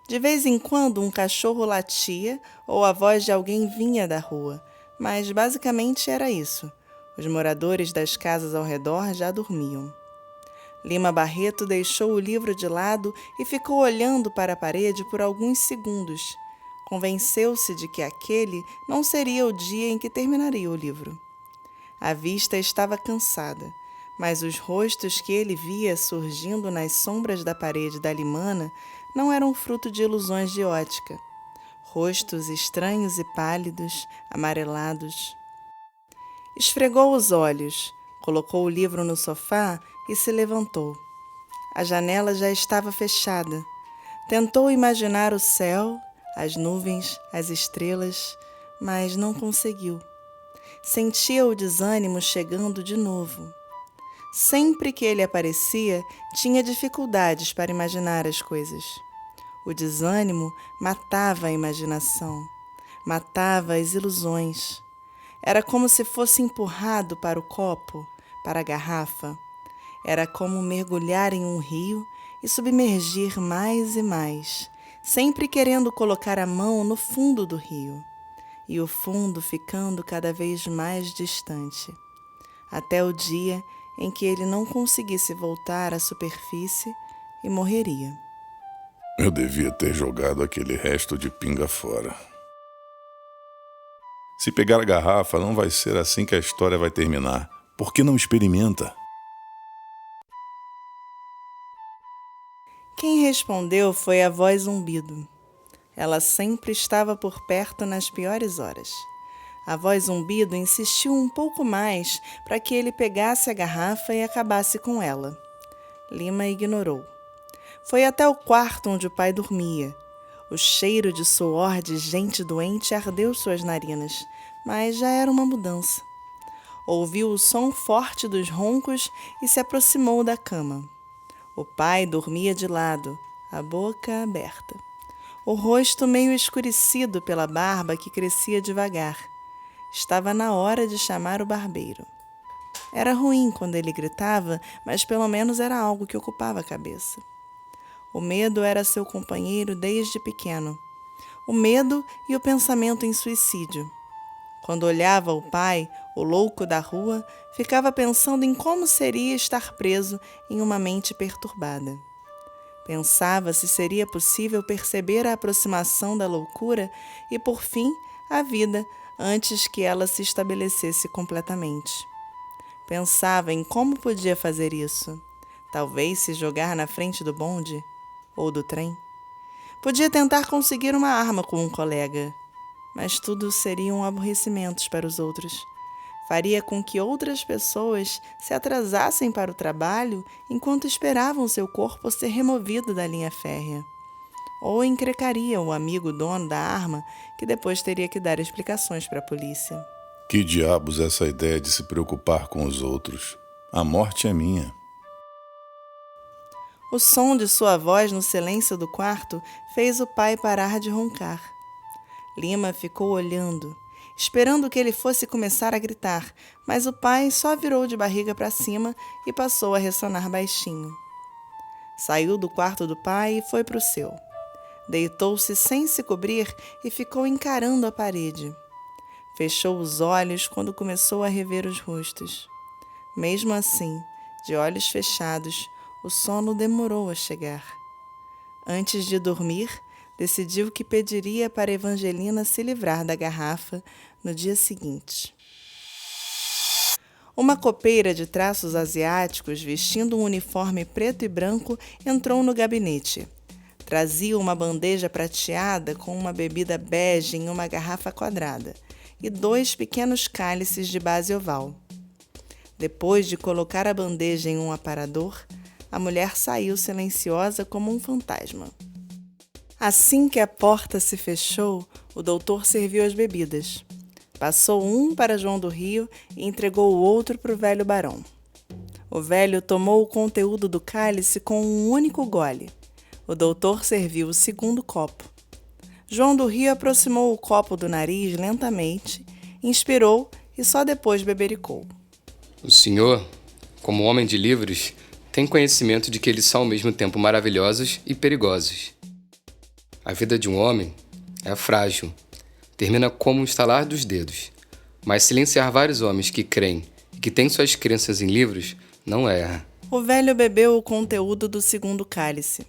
De vez em quando um cachorro latia ou a voz de alguém vinha da rua, mas basicamente era isso. Os moradores das casas ao redor já dormiam. Lima Barreto deixou o livro de lado e ficou olhando para a parede por alguns segundos. Convenceu-se de que aquele não seria o dia em que terminaria o livro. A vista estava cansada, mas os rostos que ele via surgindo nas sombras da parede da limana não eram fruto de ilusões de ótica. Rostos estranhos e pálidos, amarelados. Esfregou os olhos, colocou o livro no sofá e se levantou. A janela já estava fechada. Tentou imaginar o céu, as nuvens, as estrelas, mas não conseguiu. Sentia o desânimo chegando de novo. Sempre que ele aparecia, tinha dificuldades para imaginar as coisas. O desânimo matava a imaginação, matava as ilusões. Era como se fosse empurrado para o copo, para a garrafa. Era como mergulhar em um rio e submergir mais e mais, sempre querendo colocar a mão no fundo do rio, e o fundo ficando cada vez mais distante, até o dia em que ele não conseguisse voltar à superfície e morreria. Eu devia ter jogado aquele resto de pinga fora. Se pegar a garrafa, não vai ser assim que a história vai terminar. Por que não experimenta? Quem respondeu foi a voz zumbido. Ela sempre estava por perto nas piores horas. A voz zumbido insistiu um pouco mais para que ele pegasse a garrafa e acabasse com ela. Lima ignorou. Foi até o quarto onde o pai dormia. O cheiro de suor de gente doente ardeu suas narinas, mas já era uma mudança. Ouviu o som forte dos roncos e se aproximou da cama. O pai dormia de lado, a boca aberta. O rosto meio escurecido pela barba que crescia devagar. Estava na hora de chamar o barbeiro. Era ruim quando ele gritava, mas pelo menos era algo que ocupava a cabeça. O medo era seu companheiro desde pequeno. O medo e o pensamento em suicídio. Quando olhava o pai, o louco da rua, ficava pensando em como seria estar preso em uma mente perturbada. Pensava se seria possível perceber a aproximação da loucura e, por fim, a vida antes que ela se estabelecesse completamente. Pensava em como podia fazer isso. Talvez se jogar na frente do bonde ou do trem. Podia tentar conseguir uma arma com um colega, mas tudo seriam aborrecimentos para os outros. Faria com que outras pessoas se atrasassem para o trabalho enquanto esperavam seu corpo ser removido da linha férrea. Ou encrecaria o amigo dono da arma, que depois teria que dar explicações para a polícia. Que diabos é essa ideia de se preocupar com os outros? A morte é minha. O som de sua voz no silêncio do quarto fez o pai parar de roncar. Lima ficou olhando, esperando que ele fosse começar a gritar, mas o pai só virou de barriga para cima e passou a ressonar baixinho. Saiu do quarto do pai e foi para o seu. Deitou-se sem se cobrir e ficou encarando a parede. Fechou os olhos quando começou a rever os rostos. Mesmo assim, de olhos fechados, o sono demorou a chegar. Antes de dormir, decidiu que pediria para Evangelina se livrar da garrafa no dia seguinte. Uma copeira de traços asiáticos, vestindo um uniforme preto e branco, entrou no gabinete. Trazia uma bandeja prateada com uma bebida bege em uma garrafa quadrada e 2 pequenos cálices de base oval. Depois de colocar a bandeja em um aparador, a mulher saiu silenciosa como um fantasma. Assim que a porta se fechou, o doutor serviu as bebidas. Passou um para João do Rio e entregou o outro para o velho barão. O velho tomou o conteúdo do cálice com um único gole. O doutor serviu o segundo copo. João do Rio aproximou o copo do nariz lentamente, inspirou e só depois bebericou. O senhor, como homem de livros, tem conhecimento de que eles são ao mesmo tempo maravilhosos e perigosos. A vida de um homem é frágil, termina como um estalar dos dedos, mas silenciar vários homens que creem e que têm suas crenças em livros não erra. O velho bebeu o conteúdo do segundo cálice.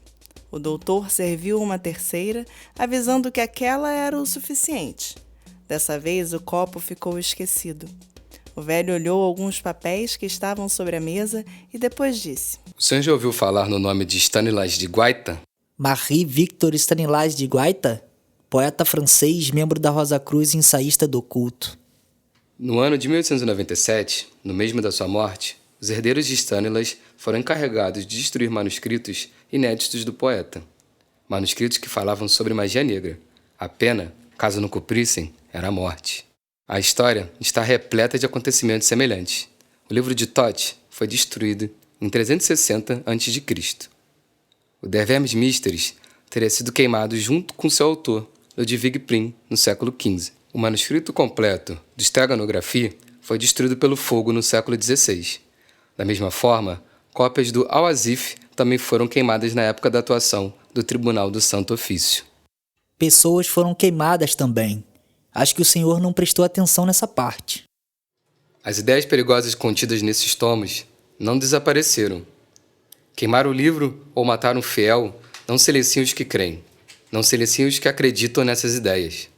O doutor serviu uma terceira, avisando que aquela era o suficiente. Dessa vez o copo ficou esquecido. O velho olhou alguns papéis que estavam sobre a mesa e depois disse: O senhor já ouviu falar no nome de Stanislas de Guaita? Marie-Victor Stanislas de Guaita, poeta francês, membro da Rosa Cruz e ensaísta do culto. No ano de 1897, no mesmo da sua morte, os herdeiros de Stanislas foram encarregados de destruir manuscritos inéditos do poeta. Manuscritos que falavam sobre magia negra. A pena, caso não cumprissem, era a morte. A história está repleta de acontecimentos semelhantes. O livro de Thoth foi destruído em 360 a.C. O Der Vermes Mysteries teria sido queimado junto com seu autor, Ludwig Prim, no século XV. O manuscrito completo do Steganografie foi destruído pelo fogo no século XVI. Da mesma forma, cópias do Al-Azif também foram queimadas na época da atuação do Tribunal do Santo Ofício. Pessoas foram queimadas também. Acho que o senhor não prestou atenção nessa parte. As ideias perigosas contidas nesses tomos não desapareceram. Queimar o livro ou matar um fiel não silenciam os que creem, não silenciam os que acreditam nessas ideias.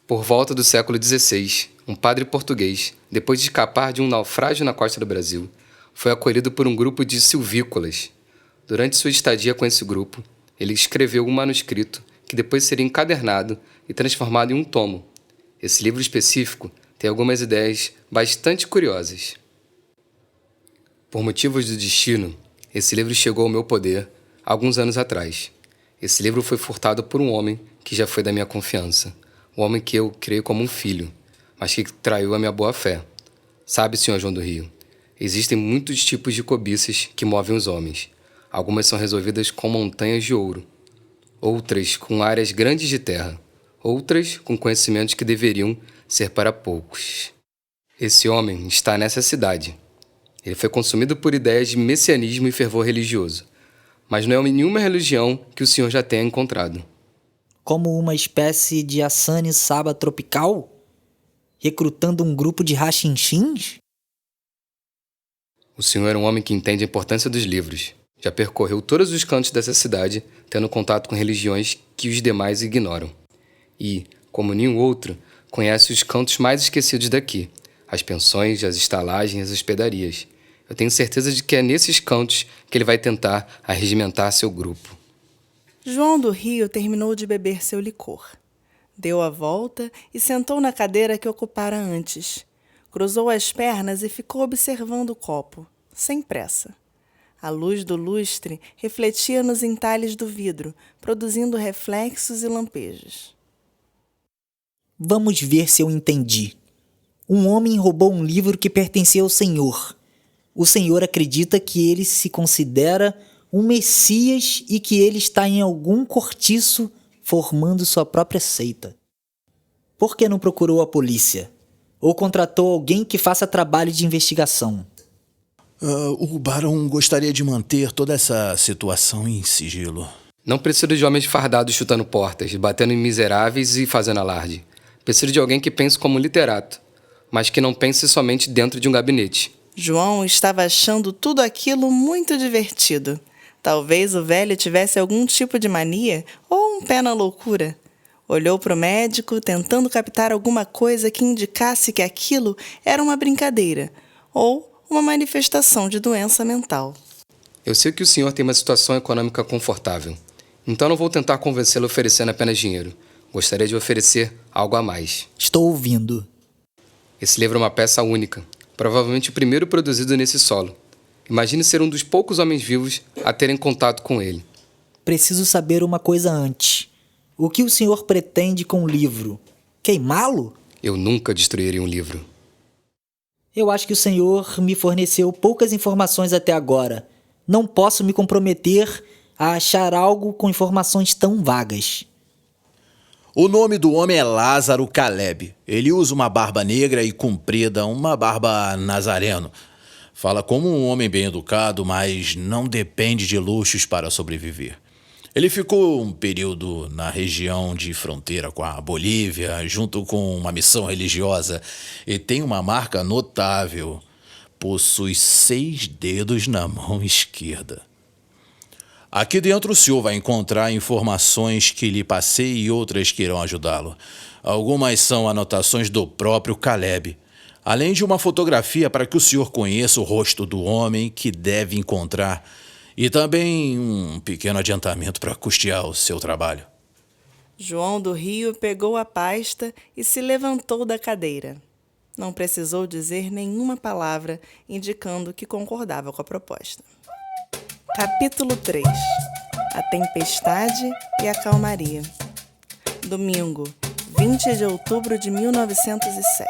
Por volta do século XVI, um padre português, depois de escapar de um naufrágio na costa do Brasil, foi acolhido por um grupo de silvícolas. Durante sua estadia com esse grupo, ele escreveu um manuscrito que depois seria encadernado e transformado em um tomo. Esse livro específico tem algumas ideias bastante curiosas. Por motivos do destino, esse livro chegou ao meu poder alguns anos atrás. Esse livro foi furtado por um homem que já foi da minha confiança. Um homem que eu creio como um filho, mas que traiu a minha boa-fé. Sabe, senhor João do Rio, existem muitos tipos de cobiças que movem os homens. Algumas são resolvidas com montanhas de ouro, outras com áreas grandes de terra, outras com conhecimentos que deveriam ser para poucos. Esse homem está nessa cidade. Ele foi consumido por ideias de messianismo e fervor religioso, mas não é nenhuma religião que o senhor já tenha encontrado. Como uma espécie de Hassani Saba tropical? Recrutando um grupo de rachinchins? O senhor é um homem que entende a importância dos livros. Já percorreu todos os cantos dessa cidade, tendo contato com religiões que os demais ignoram. E, como nenhum outro, conhece os cantos mais esquecidos daqui, as pensões, as estalagens, as hospedarias. Eu tenho certeza de que é nesses cantos que ele vai tentar arregimentar seu grupo. João do Rio terminou de beber seu licor. Deu a volta e sentou na cadeira que ocupara antes. Cruzou as pernas e ficou observando o copo, sem pressa. A luz do lustre refletia nos entalhes do vidro, produzindo reflexos e lampejos. Vamos ver se eu entendi. Um homem roubou um livro que pertencia ao Senhor. O Senhor acredita que ele se considera um Messias e que ele está em algum cortiço formando sua própria seita. Por que não procurou a polícia? Ou contratou alguém que faça trabalho de investigação? O barão gostaria de manter toda essa situação em sigilo. Não preciso de homens fardados chutando portas, batendo em miseráveis e fazendo alarde. Preciso de alguém que pense como literato, mas que não pense somente dentro de um gabinete. João estava achando tudo aquilo muito divertido. Talvez o velho tivesse algum tipo de mania ou um pé na loucura. Olhou para o médico, tentando captar alguma coisa que indicasse que aquilo era uma brincadeira ou uma manifestação de doença mental. Eu sei que o senhor tem uma situação econômica confortável, então não vou tentar convencê-lo oferecendo apenas dinheiro. Gostaria de oferecer algo a mais. Estou ouvindo. Esse livro é uma peça única, provavelmente o primeiro produzido nesse solo. Imagine ser um dos poucos homens vivos a terem contato com ele. Preciso saber uma coisa antes. O que o senhor pretende com o livro? Queimá-lo? Eu nunca destruirei um livro. Eu acho que o senhor me forneceu poucas informações até agora. Não posso me comprometer a achar algo com informações tão vagas. O nome do homem é Lázaro Caleb. Ele usa uma barba negra e comprida, uma barba nazareno. Fala como um homem bem educado, mas não depende de luxos para sobreviver. Ele ficou um período na região de fronteira com a Bolívia, junto com uma missão religiosa, e tem uma marca notável. Possui 6 dedos na mão esquerda. Aqui dentro o senhor vai encontrar informações que lhe passei e outras que irão ajudá-lo. Algumas são anotações do próprio Caleb, além de uma fotografia para que o senhor conheça o rosto do homem que deve encontrar e também um pequeno adiantamento para custear o seu trabalho. João do Rio pegou a pasta e se levantou da cadeira. Não precisou dizer nenhuma palavra indicando que concordava com a proposta. Capítulo 3. A tempestade e a calmaria. Domingo, 20 de outubro de 1907.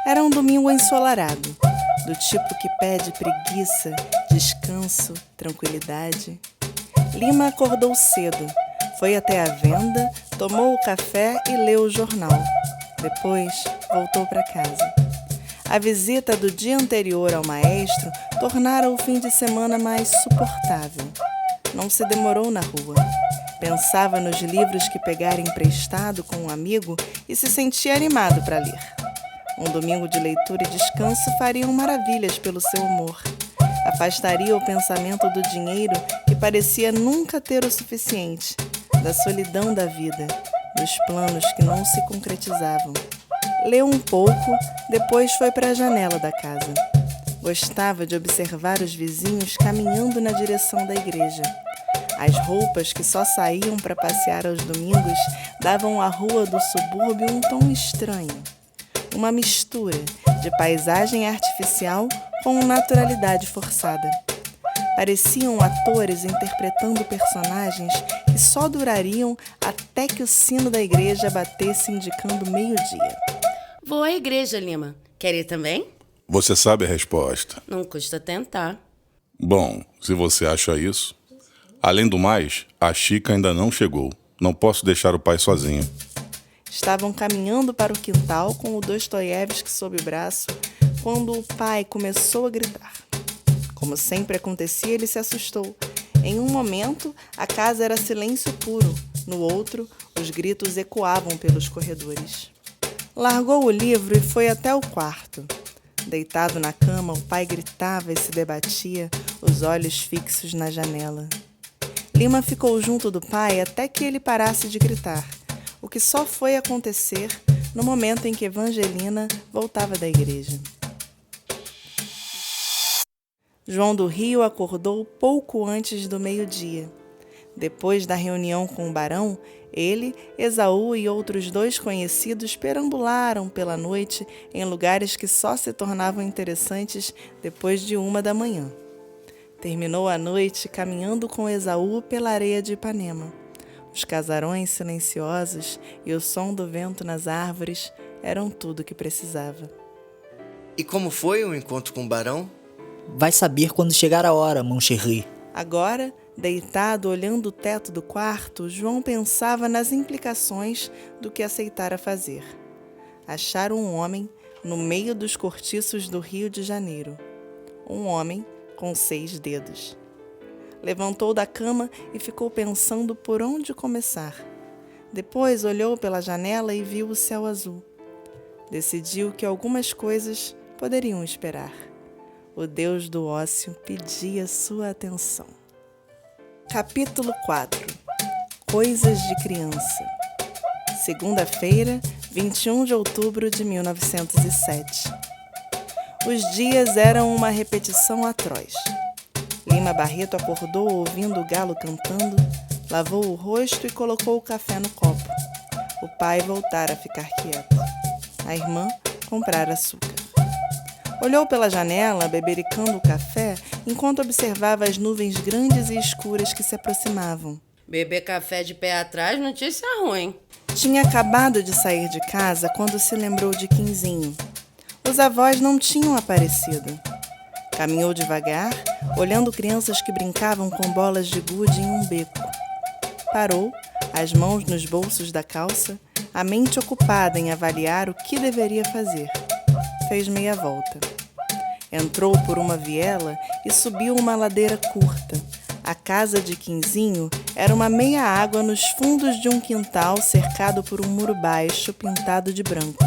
Era um domingo ensolarado, do tipo que pede preguiça, descanso, tranquilidade. Lima acordou cedo, foi até a venda, tomou o café e leu o jornal. Depois, voltou para casa. A visita do dia anterior ao maestro tornara o fim de semana mais suportável. Não se demorou na rua. Pensava nos livros que pegara emprestado com um amigo e se sentia animado para ler. Um domingo de leitura e descanso fariam maravilhas pelo seu humor. Afastaria o pensamento do dinheiro que parecia nunca ter o suficiente, da solidão da vida, dos planos que não se concretizavam. Leu um pouco, depois foi para a janela da casa. Gostava de observar os vizinhos caminhando na direção da igreja. As roupas que só saíam para passear aos domingos davam à rua do subúrbio um tom estranho. Uma mistura de paisagem artificial com naturalidade forçada. Pareciam atores interpretando personagens que só durariam até que o sino da igreja batesse indicando meio-dia. Vou à igreja, Lima. Quer ir também? Você sabe a resposta. Não custa tentar. Bom, se você acha isso. Além do mais, a Chica ainda não chegou. Não posso deixar o pai sozinho. Estavam caminhando para o quintal com o Dostoiévski sob o braço quando o pai começou a gritar. Como sempre acontecia, ele se assustou. Em um momento, a casa era silêncio puro. No outro, os gritos ecoavam pelos corredores. Largou o livro e foi até o quarto. Deitado na cama, o pai gritava e se debatia, os olhos fixos na janela. Lima ficou junto do pai até que ele parasse de gritar, o que só foi acontecer no momento em que Evangelina voltava da igreja. João do Rio acordou pouco antes do meio-dia. Depois da reunião com o barão, ele, Esaú e outros 2 conhecidos perambularam pela noite em lugares que só se tornavam interessantes depois de 1 da manhã. Terminou a noite caminhando com Esaú pela areia de Ipanema. Os casarões silenciosos e o som do vento nas árvores eram tudo que precisava. E como foi o encontro com o barão? Vai saber quando chegar a hora, mon chéri. Agora, deitado olhando o teto do quarto, João pensava nas implicações do que aceitara fazer. Achar um homem no meio dos cortiços do Rio de Janeiro. Um homem com 6 dedos. Levantou da cama e ficou pensando por onde começar. Depois olhou pela janela e viu o céu azul. Decidiu que algumas coisas poderiam esperar. O Deus do ócio pedia sua atenção. Capítulo 4. Coisas de criança. Segunda-feira, 21 de outubro de 1907. Os dias eram uma repetição atroz. Lima Barreto acordou ouvindo o galo cantando, lavou o rosto e colocou o café no copo. O pai voltara a ficar quieto. A irmã comprara açúcar. Olhou pela janela, bebericando o café, enquanto observava as nuvens grandes e escuras que se aproximavam. Beber café de pé atrás, notícia ruim. Tinha acabado de sair de casa quando se lembrou de Quinzinho. Os avós não tinham aparecido. Caminhou devagar, olhando crianças que brincavam com bolas de gude em um beco. Parou, as mãos nos bolsos da calça, a mente ocupada em avaliar o que deveria fazer. Fez meia volta. Entrou por uma viela e subiu uma ladeira curta. A casa de Quinzinho era uma meia-água nos fundos de um quintal cercado por um muro baixo pintado de branco.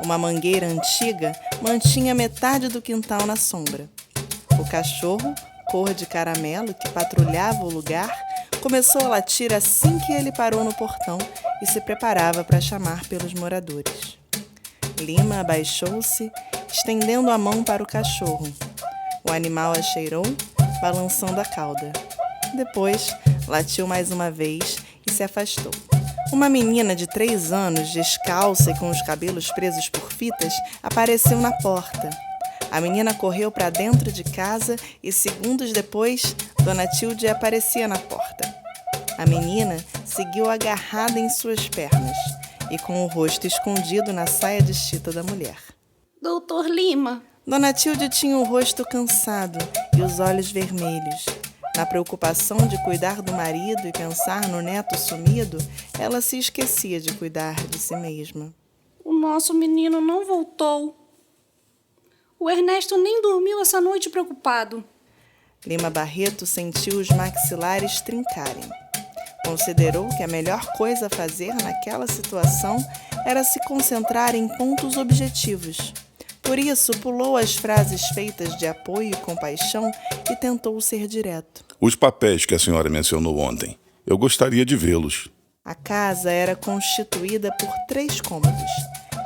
Uma mangueira antiga mantinha metade do quintal na sombra. O cachorro, cor de caramelo, que patrulhava o lugar, começou a latir assim que ele parou no portão e se preparava para chamar pelos moradores. Lima abaixou-se, estendendo a mão para o cachorro. O animal a cheirou, balançando a cauda. Depois, latiu mais uma vez e se afastou. Uma menina de 3 anos, descalça e com os cabelos presos por fitas, apareceu na porta. A menina correu para dentro de casa e, segundos depois, Dona Tilde aparecia na porta. A menina seguiu agarrada em suas pernas e com o rosto escondido na saia de chita da mulher. Doutor Lima. Dona Tilde tinha o rosto cansado e os olhos vermelhos. Na preocupação de cuidar do marido e pensar no neto sumido, ela se esquecia de cuidar de si mesma. O nosso menino não voltou. O Ernesto nem dormiu essa noite preocupado. Lima Barreto sentiu os maxilares trincarem. Considerou que a melhor coisa a fazer naquela situação era se concentrar em pontos objetivos. Por isso, pulou as frases feitas de apoio e compaixão e tentou ser direto. Os papéis que a senhora mencionou ontem, eu gostaria de vê-los. A casa era constituída por 3 cômodos,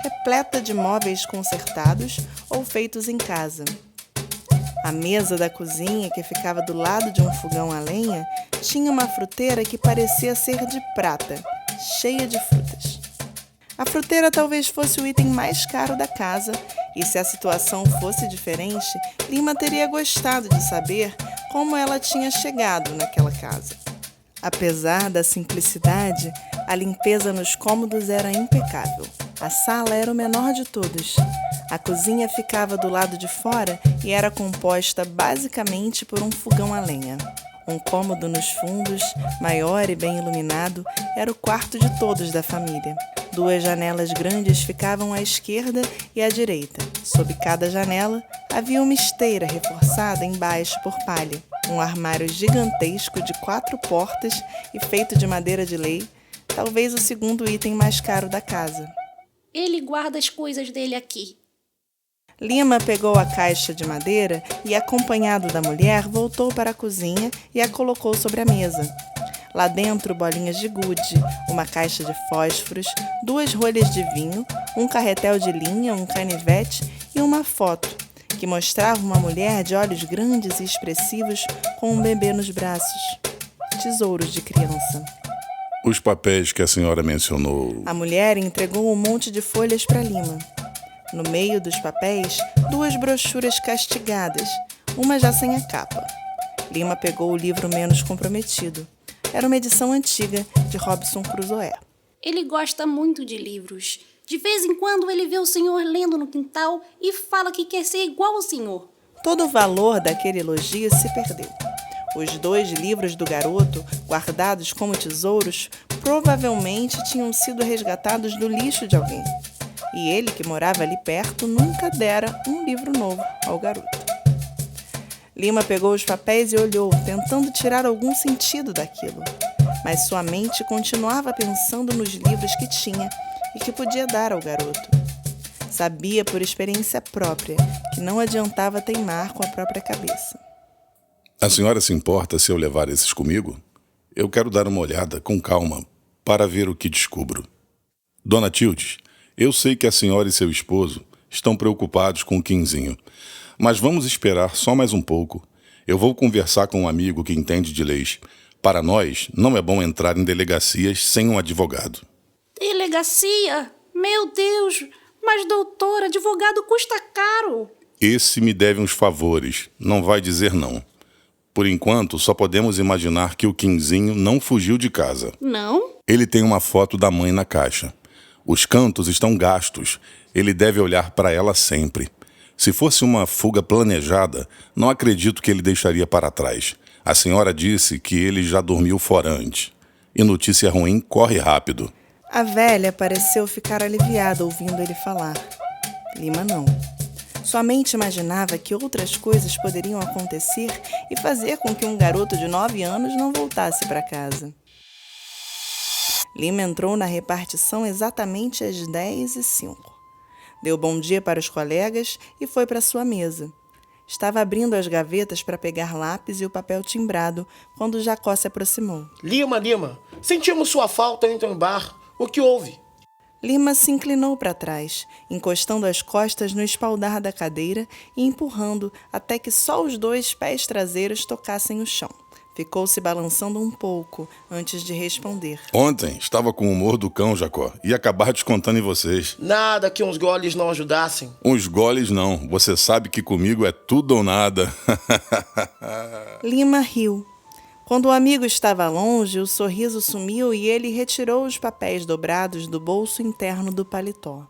repleta de móveis consertados ou feitos em casa. A mesa da cozinha, que ficava do lado de um fogão a lenha, tinha uma fruteira que parecia ser de prata, cheia de frutas. A fruteira talvez fosse o item mais caro da casa, e se a situação fosse diferente, Lima teria gostado de saber como ela tinha chegado naquela casa. Apesar da simplicidade, a limpeza nos cômodos era impecável. A sala era o menor de todos. A cozinha ficava do lado de fora e era composta basicamente por um fogão a lenha. Um cômodo nos fundos, maior e bem iluminado, era o quarto de todos da família. 2 janelas grandes ficavam à esquerda e à direita. Sob cada janela, havia uma esteira reforçada embaixo por palha. Um armário gigantesco de 4 portas e feito de madeira de lei, talvez o segundo item mais caro da casa. Ele guarda as coisas dele aqui. Lima pegou a caixa de madeira e, acompanhado da mulher, voltou para a cozinha e a colocou sobre a mesa. Lá dentro, bolinhas de gude, uma caixa de fósforos, 2 rolhas de vinho, um carretel de linha, um canivete e uma foto, que mostrava uma mulher de olhos grandes e expressivos com um bebê nos braços. Tesouros de criança. Os papéis que a senhora mencionou... A mulher entregou um monte de folhas para Lima. No meio dos papéis, 2 brochuras castigadas, uma já sem a capa. Lima pegou o livro menos comprometido. Era uma edição antiga de Robinson Crusoe. Ele gosta muito de livros. De vez em quando ele vê o senhor lendo no quintal e fala que quer ser igual ao senhor. Todo o valor daquele elogio se perdeu. Os 2 livros do garoto, guardados como tesouros, provavelmente tinham sido resgatados do lixo de alguém. E ele, que morava ali perto, nunca dera um livro novo ao garoto. Lima pegou os papéis e olhou, tentando tirar algum sentido daquilo. Mas sua mente continuava pensando nos livros que tinha e que podia dar ao garoto. Sabia por experiência própria que não adiantava teimar com a própria cabeça. A senhora se importa se eu levar esses comigo? Eu quero dar uma olhada com calma para ver o que descubro. Dona Tildes, eu sei que a senhora e seu esposo estão preocupados com o Quinzinho, mas vamos esperar só mais um pouco. Eu vou conversar com um amigo que entende de leis. Para nós, não é bom entrar em delegacias sem um advogado. Delegacia? Meu Deus! Mas, doutor, advogado custa caro. Esse me deve uns favores, não vai dizer não. Por enquanto, só podemos imaginar que o Quinzinho não fugiu de casa. Não? Ele tem uma foto da mãe na caixa. Os cantos estão gastos. Ele deve olhar para ela sempre. Se fosse uma fuga planejada, não acredito que ele deixaria para trás. A senhora disse que ele já dormiu fora antes. E notícia ruim corre rápido. A velha pareceu ficar aliviada ouvindo ele falar. Lima não. Sua mente imaginava que outras coisas poderiam acontecer e fazer com que um garoto de 9 anos não voltasse para casa. Lima entrou na repartição exatamente às 10h05. Deu bom dia para os colegas e foi para sua mesa. Estava abrindo as gavetas para pegar lápis e o papel timbrado quando Jacó se aproximou. Lima, sentimos sua falta em um bar. O que houve? Lima se inclinou para trás, encostando as costas no espaldar da cadeira e empurrando até que só os 2 pés traseiros tocassem o chão. Ficou se balançando um pouco antes de responder. Ontem estava com o humor do cão, Jacó. Ia acabar descontando em vocês. Nada que uns goles não ajudassem. Uns goles não. Você sabe que comigo é tudo ou nada. Lima riu. Quando o amigo estava longe, o sorriso sumiu e ele retirou os papéis dobrados do bolso interno do paletó.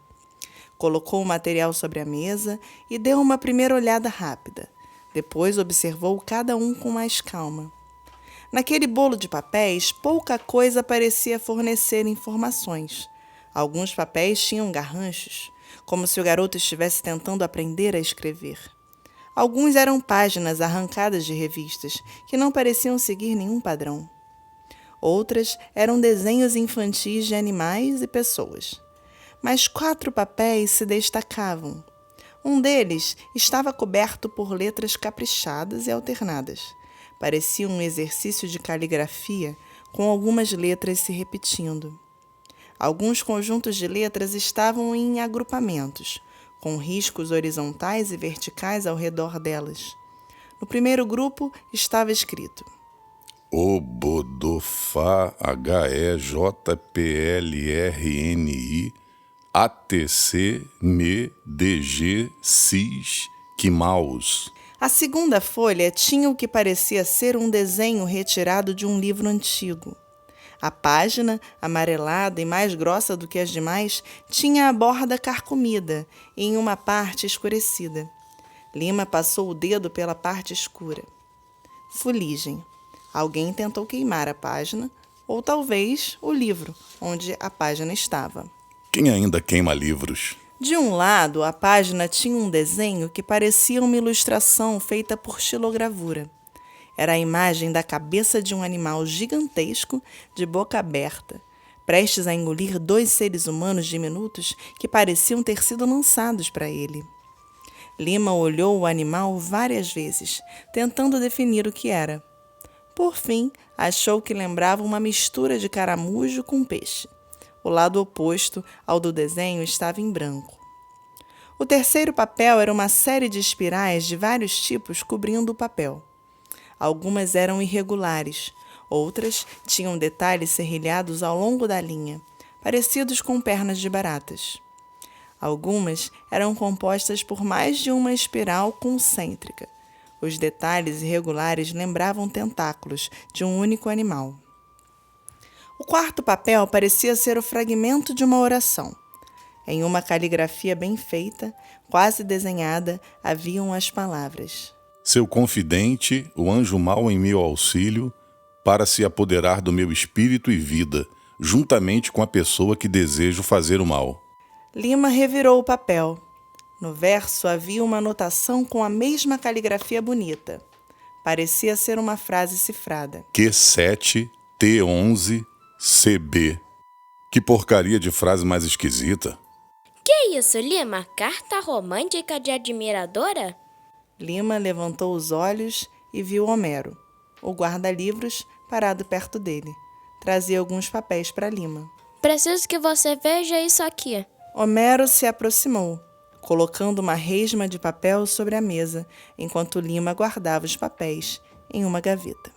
Colocou o material sobre a mesa e deu uma primeira olhada rápida. Depois observou cada um com mais calma. Naquele bolo de papéis, pouca coisa parecia fornecer informações. Alguns papéis tinham garranchos, como se o garoto estivesse tentando aprender a escrever. Alguns eram páginas arrancadas de revistas, que não pareciam seguir nenhum padrão. Outras eram desenhos infantis de animais e pessoas. Mas 4 papéis se destacavam. Um deles estava coberto por letras caprichadas e alternadas. Parecia um exercício de caligrafia, com algumas letras se repetindo. Alguns conjuntos de letras estavam em agrupamentos, com riscos horizontais e verticais ao redor delas. No primeiro grupo estava escrito: Obodofá, HEJPLRNI, ATC, ME, DG, CIS, Quimaus. A segunda folha tinha o que parecia ser um desenho retirado de um livro antigo. A página, amarelada e mais grossa do que as demais, tinha a borda carcomida e em uma parte escurecida. Lima passou o dedo pela parte escura. Fuligem. Alguém tentou queimar a página, ou talvez o livro, onde a página estava. Quem ainda queima livros? De um lado, a página tinha um desenho que parecia uma ilustração feita por xilogravura. Era a imagem da cabeça de um animal gigantesco, de boca aberta, prestes a engolir 2 seres humanos diminutos que pareciam ter sido lançados para ele. Lima olhou o animal várias vezes, tentando definir o que era. Por fim, achou que lembrava uma mistura de caramujo com peixe. O lado oposto ao do desenho estava em branco. O terceiro papel era uma série de espirais de vários tipos cobrindo o papel. Algumas eram irregulares, outras tinham detalhes serrilhados ao longo da linha, parecidos com pernas de baratas. Algumas eram compostas por mais de uma espiral concêntrica. Os detalhes irregulares lembravam tentáculos de um único animal. O quarto papel parecia ser o fragmento de uma oração. Em uma caligrafia bem feita, quase desenhada, haviam as palavras: Seu confidente, o anjo mau em meu auxílio, para se apoderar do meu espírito e vida, juntamente com a pessoa que desejo fazer o mal. Lima revirou o papel. No verso havia uma anotação com a mesma caligrafia bonita. Parecia ser uma frase cifrada. Q7, T11, CB. Que porcaria de frase mais esquisita. Que isso, Lima? Carta romântica de admiradora? Lima levantou os olhos e viu Homero, o guarda-livros, parado perto dele. Trazia alguns papéis para Lima. preciso que você veja isso aqui. Homero se aproximou, colocando uma resma de papel sobre a mesa, enquanto Lima guardava os papéis em uma gaveta.